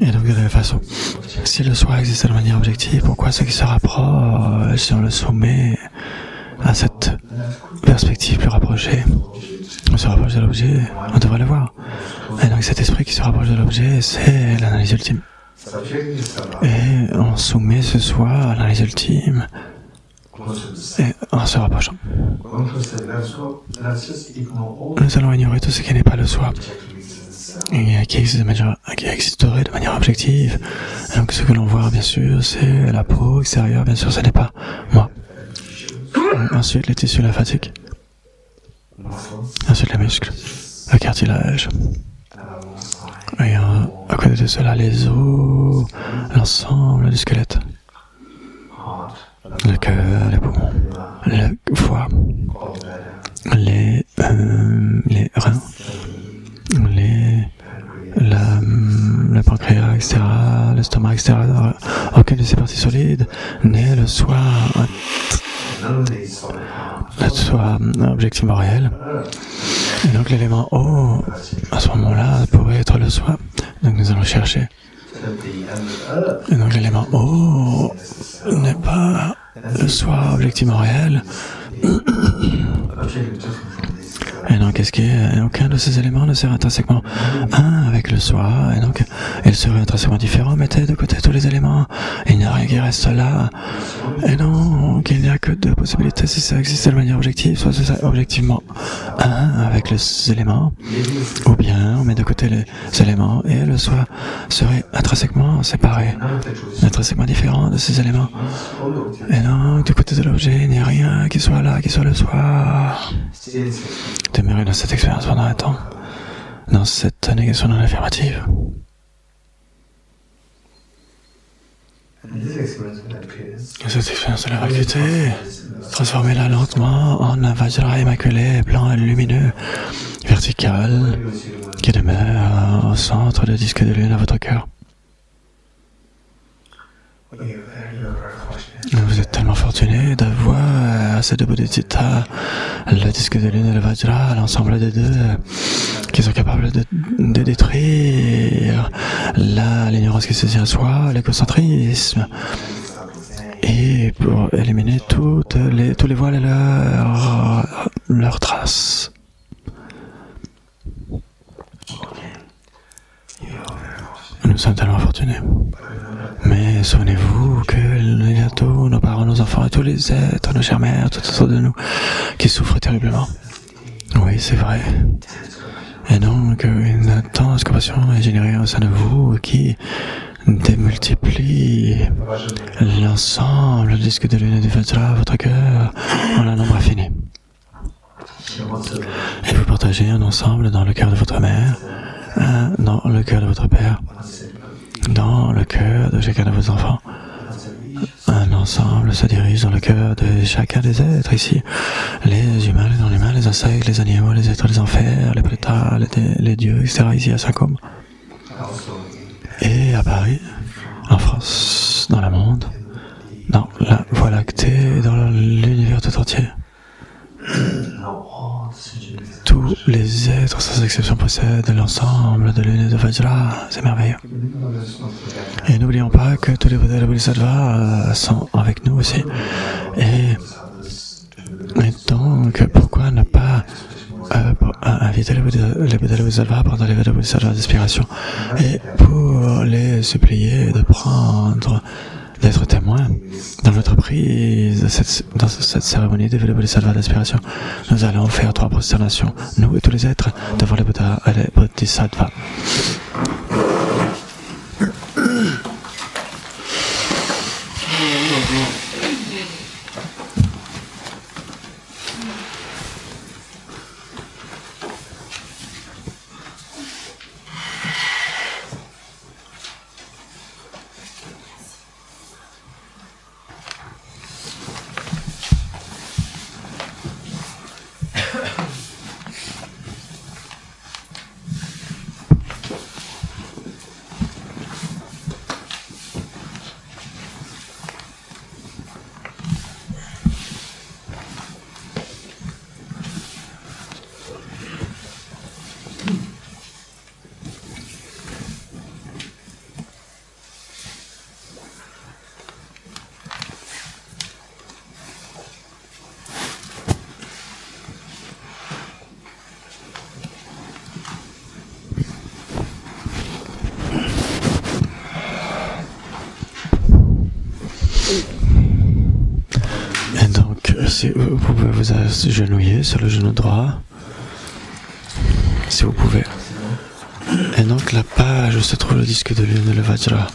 Et donc de la même façon, si le soi existait de manière objective, pourquoi ceux qui se rapprochent, si on le soumet à cette perspective plus rapprochée, on se rapproche de l'objet, on devrait le voir. Et donc cet esprit qui se rapproche de l'objet, c'est l'analyse ultime. Et on soumet ce soi à l'analyse ultime, et en se rapprochant. Nous allons ignorer tout ce qui n'est pas le soi, et qui existerait de manière objective. Et donc ce que l'on voit, bien sûr, c'est la peau extérieure, bien sûr, ce n'est pas moi. Ensuite, les tissus lymphatiques. Ensuite, les muscles, le cartilage. Et à côté de cela, les os, l'ensemble du squelette. Le cœur, les poumons, le foie, les reins, le pancréas, etc., l'estomac, etc. Aucune de ces parties solides n'est le soi objectivement réel. Et donc l'élément O, à ce moment-là, pourrait être le soi. Donc nous allons chercher. Et donc l'élément O n'est pas le soi objectivement réel. Et donc, aucun de ces éléments ne serait intrinsèquement un avec le soi, et donc, il serait intrinsèquement différent. Mettez de côté tous les éléments, il n'y a rien qui reste là. Et donc, il n'y a que deux possibilités. Si ça existe de manière objective, soit c'est objectivement un avec les éléments, ou bien on met de côté les éléments, et le soi serait intrinsèquement séparé, intrinsèquement différent de ces éléments. Et donc, du côté de l'objet, il n'y a rien qui soit là, qui soit le soi. Demeurer dans cette expérience pendant un temps, dans cette négation non affirmative. Cette expérience de la vacuité, transformez-la lentement en un vajra immaculé, blanc et lumineux, vertical, qui demeure au centre du disque de lune à votre cœur. Vous êtes tellement fortuné d'avoir ces deux bodhisattvas, le disque de lune et le vajra, l'ensemble des deux, qui sont capables de détruire l'ignorance qui se tient à soi, l'égocentrisme, et pour éliminer tous les voiles et leurs traces. Nous sommes tellement fortunés. Mais souvenez-vous que il y a tous nos parents, nos enfants et tous les êtres, nos chères mères, tout autour de nous, qui souffrent terriblement. Oui, c'est vrai. Et donc, une intense compassion est générée au sein de vous qui démultiplie l'ensemble du disque de lune et du vajra, votre cœur, en un nombre infini. Et vous partagez un ensemble dans le cœur de votre mère, dans le cœur de votre père, dans le cœur de chacun de vos enfants. Un ensemble se dirige dans le cœur de chacun des êtres ici. Les humains, les non-humains, les insectes, les animaux, les êtres des enfers, les prétats, les dieux, etc. ici à Saint-Côme. Et à Paris, en France, dans le monde, dans la Voie lactée, dans l'univers tout entier. Tous les êtres, sans exception, possèdent l'ensemble de l'unité de Vajra. C'est merveilleux. Et n'oublions pas que tous les Bouddhas et les Bodhisattvas sont avec nous aussi. Et donc, pourquoi ne pas inviter les Bouddhas et les Bodhisattvas pendant les Bodhisattvas d'inspiration et pour les supplier de prendre, d'être témoins dans notre prise dans cette cérémonie des Bodhisattvas d'inspiration. Nous allons faire 3 prosternations, nous et tous les êtres, devant les Bouddhas et les Bodhisattvas. Si vous pouvez vous agenouiller sur le genou droit, si vous pouvez. Et donc la page où se trouve le disque de lune et le Vajra.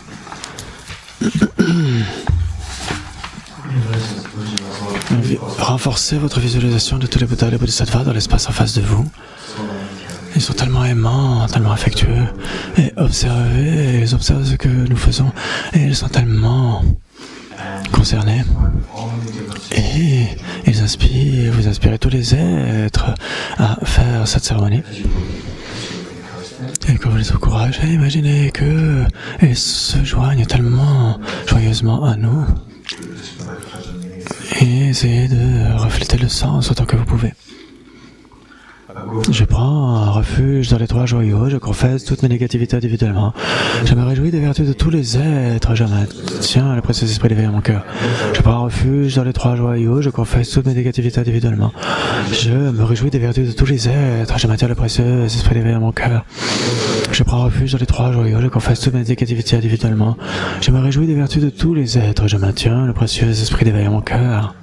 Renforcez votre visualisation de tous les Bouddhas et les Bodhisattvas dans l'espace en face de vous. Ils sont tellement aimants, tellement affectueux. Et observez, ils observent ce que nous faisons. Et ils sont tellement concernés. Et ils inspirent, vous inspirez tous les êtres à faire cette cérémonie. Et quand vous les encouragez, imaginez qu'ils se joignent tellement joyeusement à nous. Et essayez de refléter le sens autant que vous pouvez. Je prends un refuge dans les 3 joyaux, je confesse toutes mes négativités individuellement. Je me réjouis des vertus de tous les êtres, je maintiens le précieux esprit d'éveil à mon cœur. Je prends un refuge dans les 3 joyaux, je confesse toutes mes négativités individuellement. Je me réjouis des vertus de tous les êtres, je maintiens le précieux esprit d'éveil à mon cœur. Je prends refuge dans les 3 joyaux, je confesse toutes mes négativités individuellement. Je me réjouis des vertus de tous les êtres, je maintiens le précieux esprit d'éveil à mon cœur.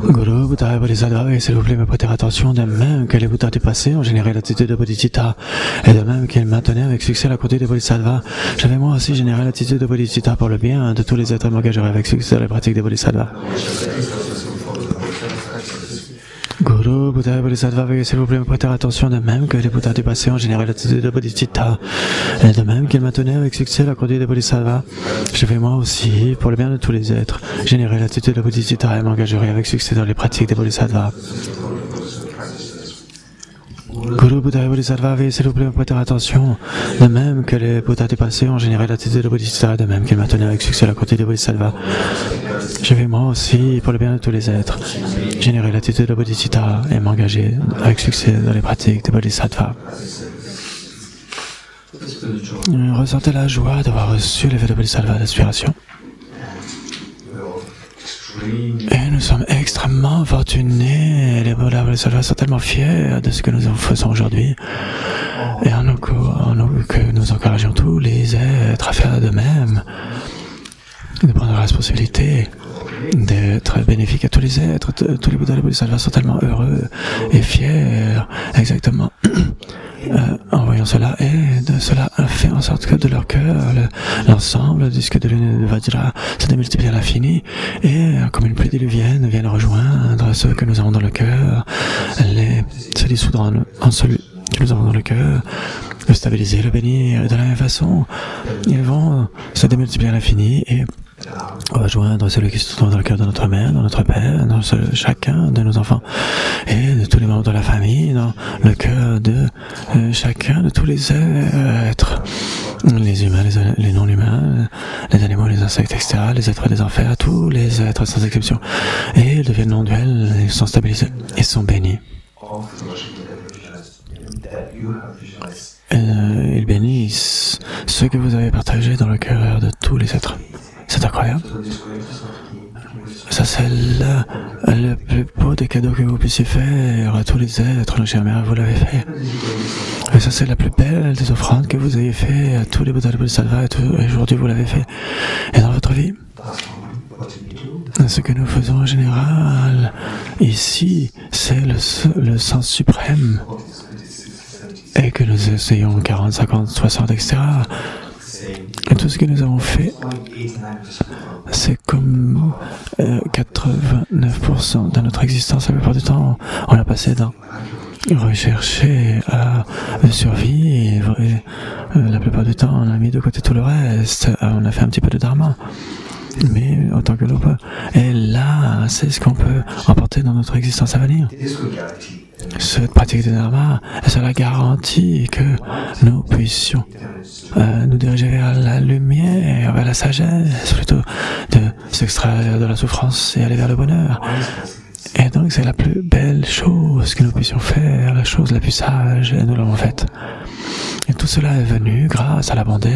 Guru, Bouddha et Bodhisattva, s'il vous plaît, me prêter attention, de même que les Bouddhas du passé ont généré l'attitude de Bodhicitta, et de même qu'ils maintenaient avec succès la conduite des Bodhisattvas, j'avais moi aussi généré l'attitude de Bodhicitta pour le bien de tous les êtres et m'engagerai avec succès dans les pratiques des Bodhisattvas. Guru, Bouddha et Bodhisattva, veuillez s'il vous plaît me prêter attention, de même que les Bouddhas du passé ont généré l'attitude de Bodhicitta, et de même qu'ils maintenaient avec succès la conduite des Bodhisattvas, je vais moi aussi, pour le bien de tous les êtres, générer l'attitude de Bodhicitta et m'engagerai avec succès dans les pratiques des Bodhisattvas. Guru, Bouddha et Bodhisattva, veuillez s'il vous plaît me prêter attention, de même que les Bouddhas du passé ont généré l'attitude de Bodhicitta, de même qu'ils maintenaient avec succès la conduite des Bodhisattvas, je vais moi aussi, pour le bien de tous les êtres, générer l'attitude de Bodhicitta et m'engager avec succès dans les pratiques des Bodhisattvas. Ressentez la joie d'avoir reçu l'effet de Bodhisattva d'inspiration. Et nous sommes extrêmement fortunés. Les Bouddhas et les Bodhisattvas sont tellement fiers de ce que nous faisons aujourd'hui. Et que nous encourageons tous les êtres à faire de même. De prendre la responsabilité d'être bénéfique à tous les êtres. Tous les Bouddhas et les Bodhisattvas sont tellement heureux et fiers, exactement, en voyant cela, et de cela fait en sorte que de leur cœur, l'ensemble du disque de lune de Vajra se démultiplie à l'infini, et comme une pluie diluvienne viennent rejoindre ceux que nous avons dans le cœur, se dissoudre en celui que nous avons dans le cœur, le stabiliser, le bénir. De la même façon, ils vont se démultiplier à l'infini et rejoindre celui qui se trouve dans le cœur de notre mère, dans notre père, dans chacun de nos enfants et de tous les membres de la famille, dans le cœur de chacun de tous les êtres. Les humains, les non-humains, les animaux, les insectes, etc., les êtres des enfers, tous les êtres sans exception. Et ils deviennent non-duels, ils sont stabilisés, ils sont bénis. Ils bénissent ce que vous avez partagé dans le cœur de tous les êtres. C'est incroyable. Ça, c'est le plus beau des cadeaux que vous puissiez faire à tous les êtres. Le chère mère, vous l'avez fait. Et ça, c'est la plus belle des offrandes que vous ayez fait à tous les Bouddhas, les Bodhisattvas, et aujourd'hui, vous l'avez fait. Et dans votre vie, ce que nous faisons en général, ici, c'est le sens suprême. Et que nous essayons 40, 50, 60, etc. Et tout ce que nous avons fait, c'est comme 89% de notre existence. La plupart du temps, on l'a passé dans rechercher à survivre. Et la plupart du temps, on a mis de côté tout le reste. On a fait un petit peu de dharma. Mais en tant que loup, et là, c'est ce qu'on peut emporter dans notre existence à venir. Cette pratique de dharma, cela garantit que nous puissions nous diriger vers la lumière, vers la sagesse, plutôt de s'extraire de la souffrance et aller vers le bonheur. Et donc c'est la plus belle chose que nous puissions faire, la chose la plus sage, et nous l'avons faite. Et tout cela est venu grâce à la bonté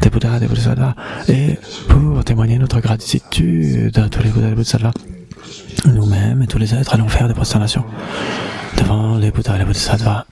des Bouddhas, des Bodhisattvas, et pour témoigner notre gratitude à tous les Bouddhas et les Bodhisattvas. Nous-mêmes et tous les êtres allons faire des prosternations devant les Bouddhas et les Bodhisattvas.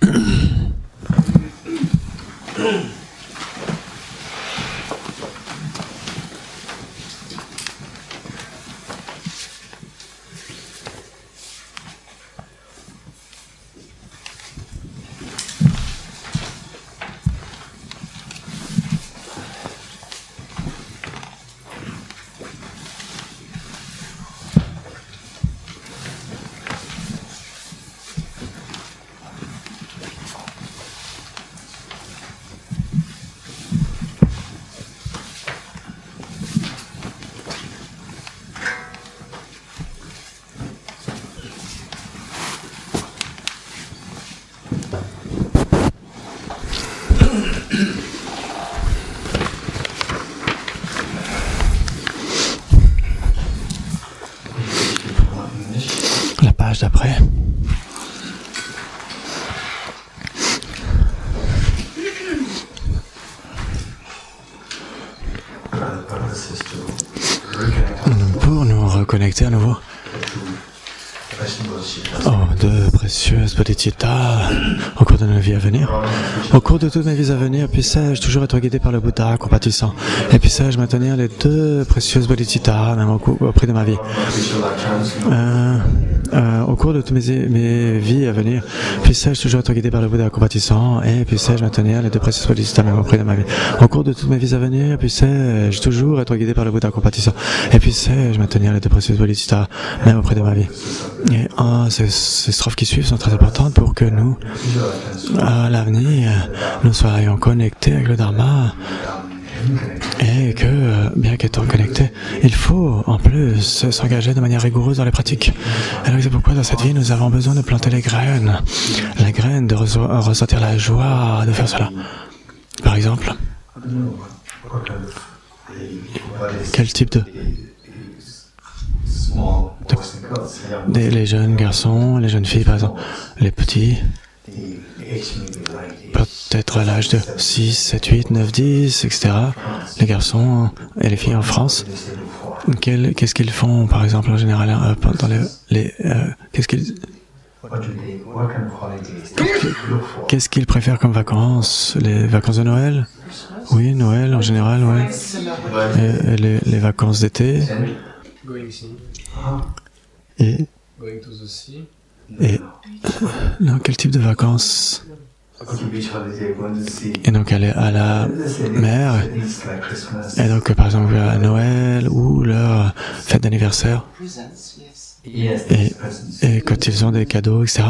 La page d'après. Pour nous reconnecter à nouveau de précieuses bodhicittas au cours de nos vies à venir. Au cours de toutes mes vies à venir, puissais-je toujours être guidé par le Bouddha compatissant, et puissais-je maintenir les deux précieuses bodhicittas même au prix de ma vie. Au cours de toutes mes vies à venir, puissais-je toujours être guidé par le Bouddha compatissant, et puissais-je maintenir les deux précieuses bodhicittas même au prix de ma vie. Au cours de toutes mes vies à venir, puissais-je toujours être guidé par le Bouddha compatissant, et puissais-je maintenir les deux précieuses bodhicittas même au prix de ma vie. Et ces strophes qui suivent sont très importantes pour que nous, à l'avenir, nous soyons connectés avec le Dharma, et que, bien qu'étant connectés, il faut en plus s'engager de manière rigoureuse dans les pratiques. Alors c'est pourquoi dans cette vie, nous avons besoin de planter les graines de ressentir la joie de faire cela. Par exemple, quel type les jeunes garçons, les jeunes filles par exemple, les petits, peut-être à l'âge de 6, 7, 8, 9, 10, etc. Les garçons et les filles en France, qu'est-ce qu'ils font par exemple en général pendant qu'est-ce qu'ils préfèrent comme vacances? Les vacances de Noël? Oui, Noël en général, oui. Et les vacances d'été? Et non, quel type de vacances? Et donc aller à la mer, et donc par exemple à Noël ou leur fête d'anniversaire, et quand ils ont des cadeaux, etc.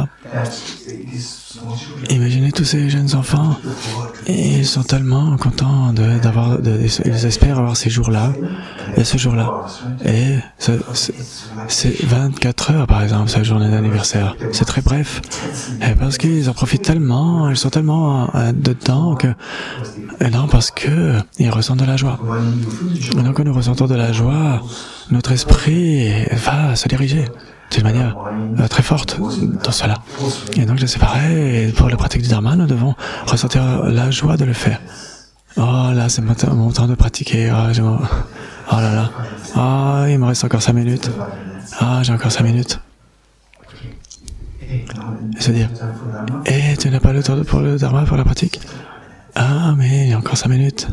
Imaginez tous ces jeunes enfants, et ils sont tellement contents ils espèrent avoir ces jours-là, et ce jour-là. Et c'est 24 heures, par exemple, cette journée d'anniversaire. C'est très bref. Et parce qu'ils en profitent tellement, ils sont tellement dedans que... Et non, parce que ils ressentent de la joie. Et donc, quand nous ressentons de la joie, notre esprit va se diriger d'une manière très forte dans cela. Et donc, c'est pareil. Et pour la pratique du Dharma, nous devons ressentir la joie de le faire. Oh là, c'est mon temps de pratiquer. Oh là là. Ah, il me reste encore 5 minutes. Ah, j'ai encore 5 minutes. Et se dire, tu n'as pas le temps pour le Dharma, pour la pratique? Ah, mais il y a encore 5 minutes.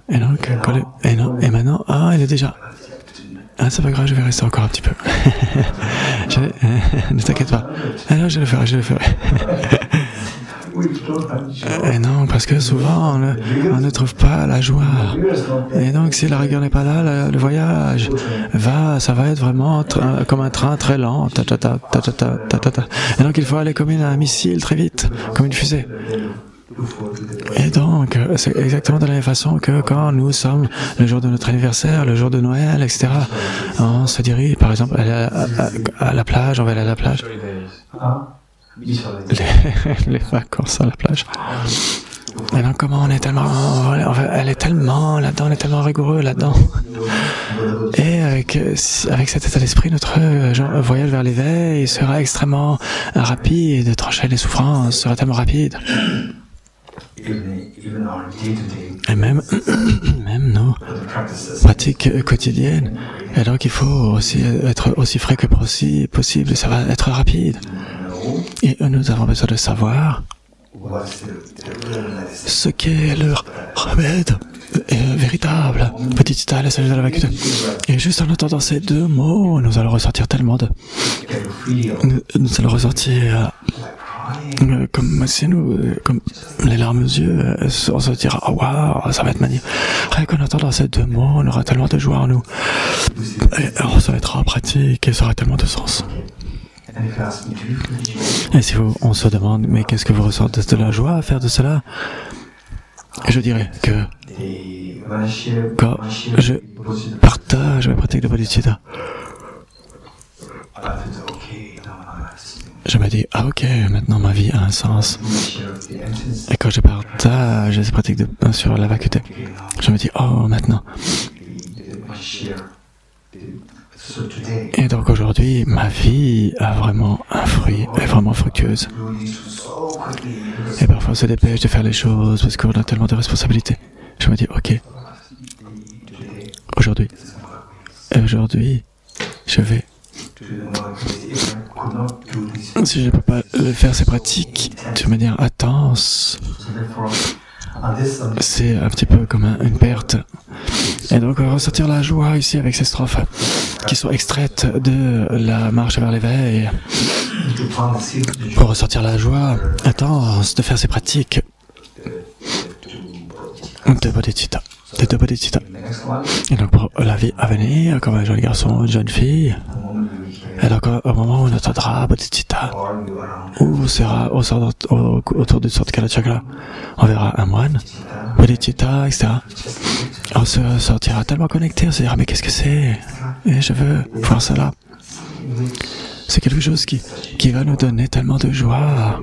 Et donc, et maintenant, il est déjà... Ah, c'est pas grave, je vais rester encore un petit peu. Ne t'inquiète pas. Alors, je le ferai. Et non, parce que souvent, on ne trouve pas la joie. Et donc, si la rigueur n'est pas là, le voyage ça va être vraiment comme un train très lent. Et donc, il faut aller comme un missile très vite, comme une fusée. Et donc, c'est exactement de la même façon que quand nous sommes le jour de notre anniversaire, le jour de Noël, etc. On se dirige, par exemple, à la plage, on va aller à la plage. Les vacances à la plage. Et donc, comment on est tellement... Elle est tellement là-dedans, on est tellement rigoureux là-dedans. Et avec cet état d'esprit, notre voyage vers l'éveil sera extrêmement rapide, trancher les souffrances sera tellement rapide. Et même nos pratiques quotidiennes. Et donc, il faut aussi être aussi frais que possible, et ça va être rapide. Et nous avons besoin de savoir ce qu'est le remède véritable. Petite Ita, la sagesse de la vacuité. Et juste en entendant ces deux mots, nous allons ressortir tellement de... Nous allons ressortir... comme les larmes aux yeux, on se dira, oh waouh, ça va être magnifique. Rien qu'en entendant ces deux mots, on aura tellement de joie en nous. Et alors ça va être pratique et ça aura tellement de sens. Et si on se demande, mais qu'est-ce que vous ressentez de la joie à faire de cela? Je dirais que quand je partage ma pratique de bodhicitta, je me dis, ok, maintenant ma vie a un sens. Et quand je partage ces pratiques sur la vacuité, je me dis, oh, maintenant. Et donc aujourd'hui, ma vie a vraiment un fruit, est vraiment fructueuse. Et parfois on se dépêche de faire les choses parce qu'on a tellement de responsabilités. Je me dis, ok, aujourd'hui, je vais... Si je ne peux pas faire ces pratiques de manière intense, c'est un petit peu comme une perte. Et donc ressentir la joie ici avec ces strophes qui sont extraites de la marche vers l'éveil. Pour ressentir la joie intense de faire ces pratiques de bodhicitta. Et donc pour la vie à venir, comme un jeune garçon, une jeune fille, et donc au moment où on entendra bodhicitta, ou sera autour d'une sorte de kalachakra, on verra un moine, bodhicitta, etc. On se sentira tellement connecté, on se dira mais qu'est-ce que c'est? Et je veux voir cela. C'est quelque chose qui va nous donner tellement de joie.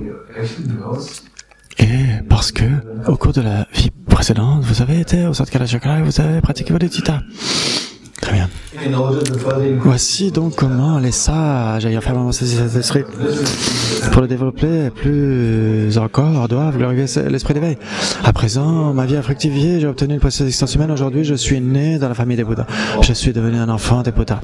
Et parce que, au cours de la vie précédente, vous avez été au centre Kalachakra et vous avez pratiqué bodhicitta. Très bien. Voici donc comment les sages, ayant fermement saisi cet esprit, pour le développer plus encore, doivent leur arriver l'esprit d'éveil. À présent, ma vie a fructifié, j'ai obtenu une précieuse existence humaine. Aujourd'hui, je suis né dans la famille des Bouddhas. Je suis devenu un enfant des Bouddhas.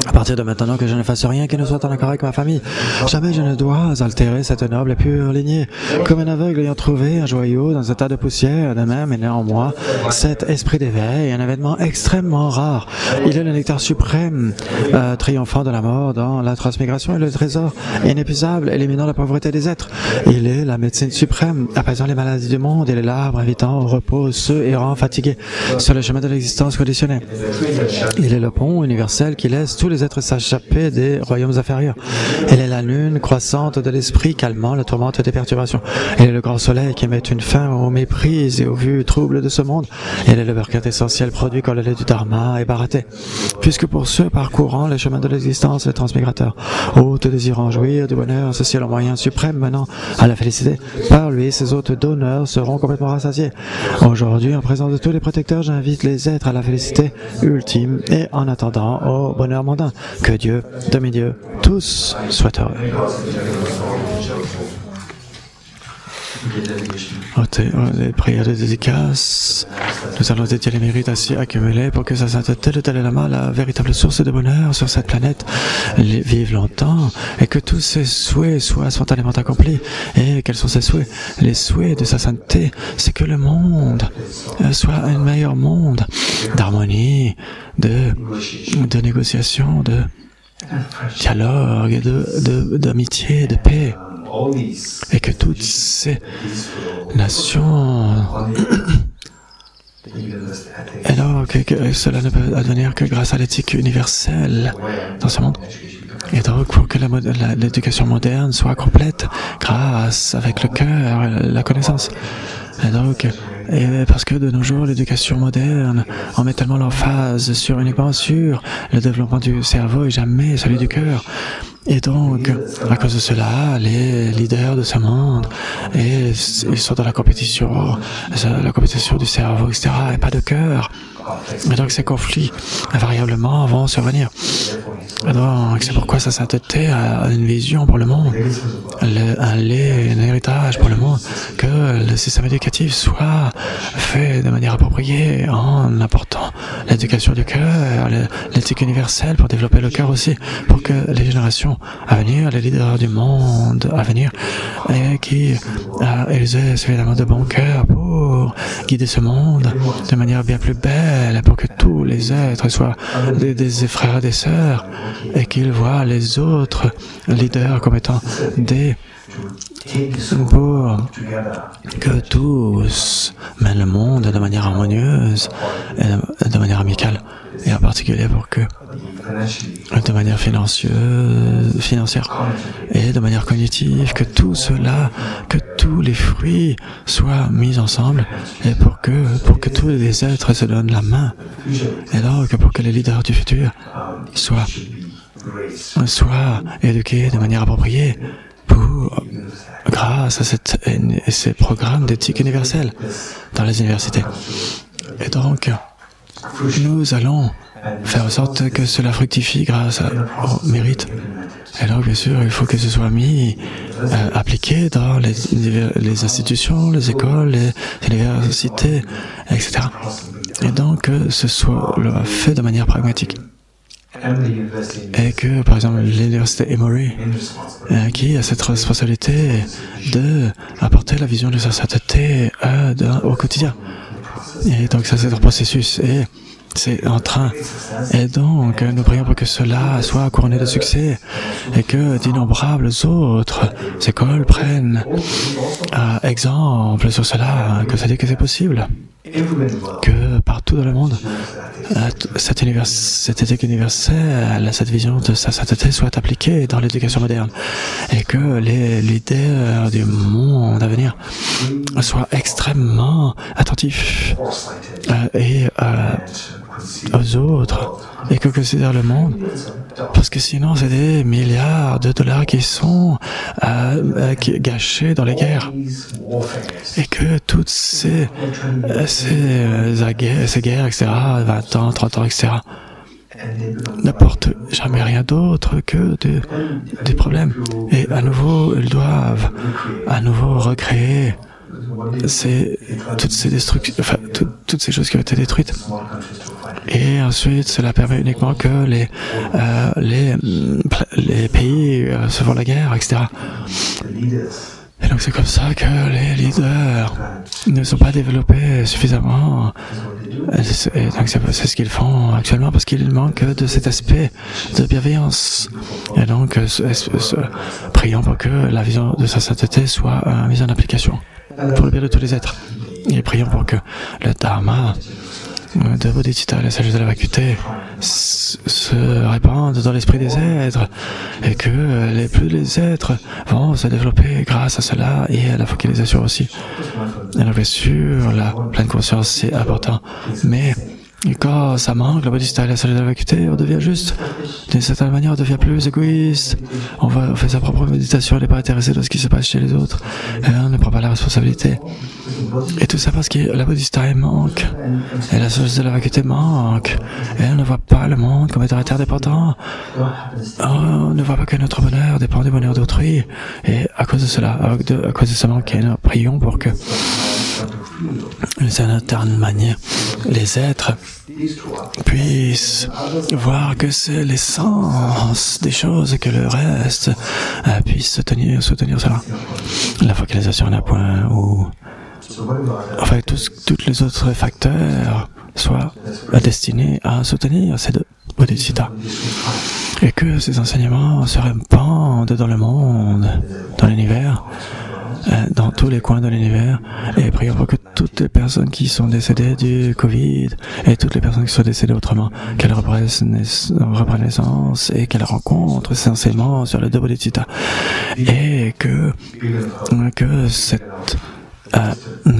À partir de maintenant, que je ne fasse rien qui ne soit en accord avec ma famille, jamais je ne dois altérer cette noble et pure lignée. Comme un aveugle ayant trouvé un joyau dans un tas de poussière, de même est né en moi cet esprit d'éveil, un événement extrêmement rare. Il est le nectar suprême, triomphant de la mort dans la transmigration et le trésor inépuisable, éliminant la pauvreté des êtres. Il est la médecine suprême, apaisant les maladies du monde. Il est l'arbre invitant au repos ceux errants fatigués sur le chemin de l'existence conditionnée. Il est le pont universel qui laisse tous les êtres s'échapper des royaumes inférieurs. Il est la lune croissante de l'esprit, calmant la tourmente des perturbations. Il est le grand soleil qui met une fin aux méprises et aux vues troubles de ce monde. Il est le beurre essentiel produit quand le lait du Dharma est baraté. Puisque pour ceux parcourant les chemins de l'existence, les transmigrateurs, hôtes désirant jouir du bonheur, ceci est le moyen suprême menant à la félicité. Par lui, ces hôtes d'honneur seront complètement rassasiés. Aujourd'hui, en présence de tous les protecteurs, j'invite les êtres à la félicité ultime et en attendant au bonheur mondain. Que Dieu, demi-Dieu, tous soient heureux. Les prières de dédicace, nous allons dédier les mérites ainsi accumulés pour que sa sainteté, le Dalai Lama, la véritable source de bonheur sur cette planète, vive longtemps et que tous ses souhaits soient spontanément accomplis. Et quels sont ses souhaits? Les souhaits de sa sainteté, c'est que le monde soit un meilleur monde d'harmonie, de négociation, de dialogue, d'amitié, de paix. Et que toutes ces nations, alors que cela ne peut advenir que grâce à l'éthique universelle dans ce monde. Et donc, pour que l'éducation moderne soit complète, grâce avec le cœur, la connaissance. Et donc, parce que de nos jours, l'éducation moderne, on met tellement l'emphase uniquement sur le développement du cerveau et jamais celui du cœur. Et donc, à cause de cela, les leaders de ce monde, ils sont dans la compétition du cerveau, etc., et pas de cœur. Et donc, ces conflits, invariablement, vont survenir. Et donc, c'est pourquoi sa sainteté a une vision pour le monde, un héritage pour le monde, que le système éducatif soit fait de manière appropriée en apportant l'éducation du cœur, l'éthique universelle pour développer le cœur aussi, pour que les générations à venir, les leaders du monde à venir, et qui ils aient suffisamment de bon cœur pour guider ce monde de manière bien plus belle, pour que tous les êtres soient des frères et des sœurs, et qu'ils voient les autres leaders comme étant des pour que tous mènent le monde de manière harmonieuse et de manière amicale, et en particulier pour que de manière financière et de manière cognitive, que tout cela, que tous les fruits soient mis ensemble, et pour que tous les êtres se donnent la main, et donc pour que les leaders du futur soient éduqués de manière appropriée grâce à ces programmes d'éthique universelle dans les universités. Et donc, nous allons faire en sorte que cela fructifie grâce au mérite. Et donc, bien sûr, il faut que ce soit appliqué dans les institutions, les écoles, les universités, etc. Et donc, que ce soit fait de manière pragmatique. Et que, par exemple, l'université Emory, qui a cette responsabilité de apporter la vision de sa sainteté au quotidien. Et donc, ça, c'est un processus. Et c'est en train. Et donc, nous prions pour que cela soit couronné de succès et que d'innombrables autres écoles prennent exemple sur cela, que ça dit que c'est possible. Que partout dans le monde, cette éthique universelle, cette vision de sa sainteté soit appliquée dans l'éducation moderne et que les leaders du monde à venir soient extrêmement attentifs et aux autres et que considèrent le monde, parce que sinon c'est des milliards de dollars qui sont gâchés dans les guerres, et que toutes ces guerres, etc., 20 ans, 30 ans, etc., n'apportent jamais rien d'autre que des problèmes. Et à nouveau, ils doivent à nouveau recréer toutes ces destructions, enfin, toutes ces choses qui ont été détruites. Et ensuite, cela permet uniquement que les pays se font la guerre, etc. Et donc c'est comme ça que les leaders ne sont pas développés suffisamment Et donc c'est ce qu'ils font actuellement parce qu'il manque de cet aspect de bienveillance. Et donc, prions pour que la vision de sa sainteté soit mise en application pour le bien de tous les êtres. Et prions pour que le Dharma de Bodhicitta, la sagesse de la vacuité, se répande dans l'esprit des êtres et que plus les êtres vont se développer grâce à cela et à la focalisation aussi. Alors bien sûr, la pleine conscience c'est important, mais quand ça manque, la Bodhicitta et la sagesse de la vacuité, on devient juste, d'une certaine manière, on devient plus égoïste. On fait sa propre méditation, on n'est pas intéressé de ce qui se passe chez les autres, et on ne prend pas la responsabilité. Et tout ça parce que la Bodhicitta manque, et la sagesse de la vacuité manque, et on ne voit pas le monde comme étant interdépendant. On ne voit pas que notre bonheur dépend du bonheur d'autrui, et à cause de cela, à cause de ce manque, nous prions pour que, d'une certaine manière, les êtres puissent voir que c'est l'essence des choses, que le reste puisse soutenir cela. La focalisation est un point où enfin, tous les autres facteurs soient destinés à soutenir ces deux Bodhicitta. Et que ces enseignements se répandent dans le monde, dans l'univers, dans tous les coins de l'univers, et prions pour que toutes les personnes qui sont décédées du Covid et toutes les personnes qui sont décédées autrement, qu'elles reprennent naissance et qu'elles rencontrent ces enseignements sur les deux Bodhicitta, et que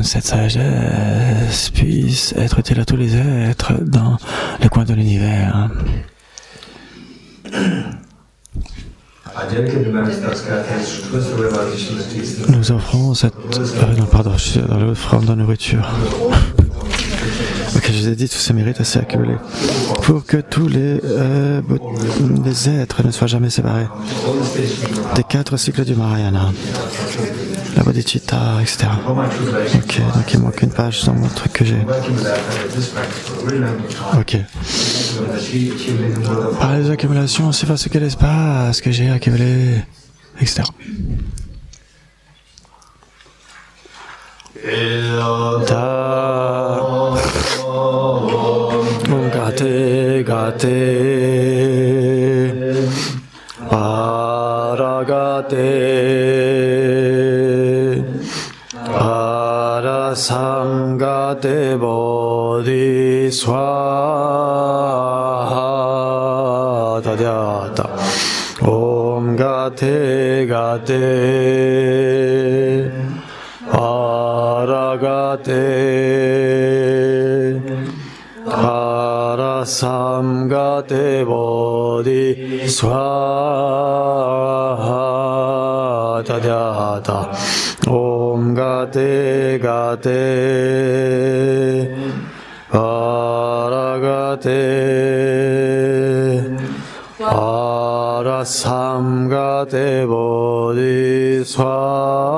cette sagesse puisse être utile à tous les êtres dans les coins de l'univers. Nous offrons cette... non, pardon, je suis dans l'offrande de nourriture. Ok, je vous ai dit, tous ces mérites assez accumulés. Pour que tous les êtres ne soient jamais séparés des 4 cycles du Mahayana, la Bodhicitta, etc. Ok, donc il manque une page dans mon truc que j'ai. Ok. Par les accumulations, c'est parce que l'espace que j'ai accumulé, etc. Gate Parasangate Bodhi Swaha Tadyata Om Gate Paragate Parasamgate Bodhi Swaha Tadyata Om Gate Paragate Parasamgate Bodhi Swaha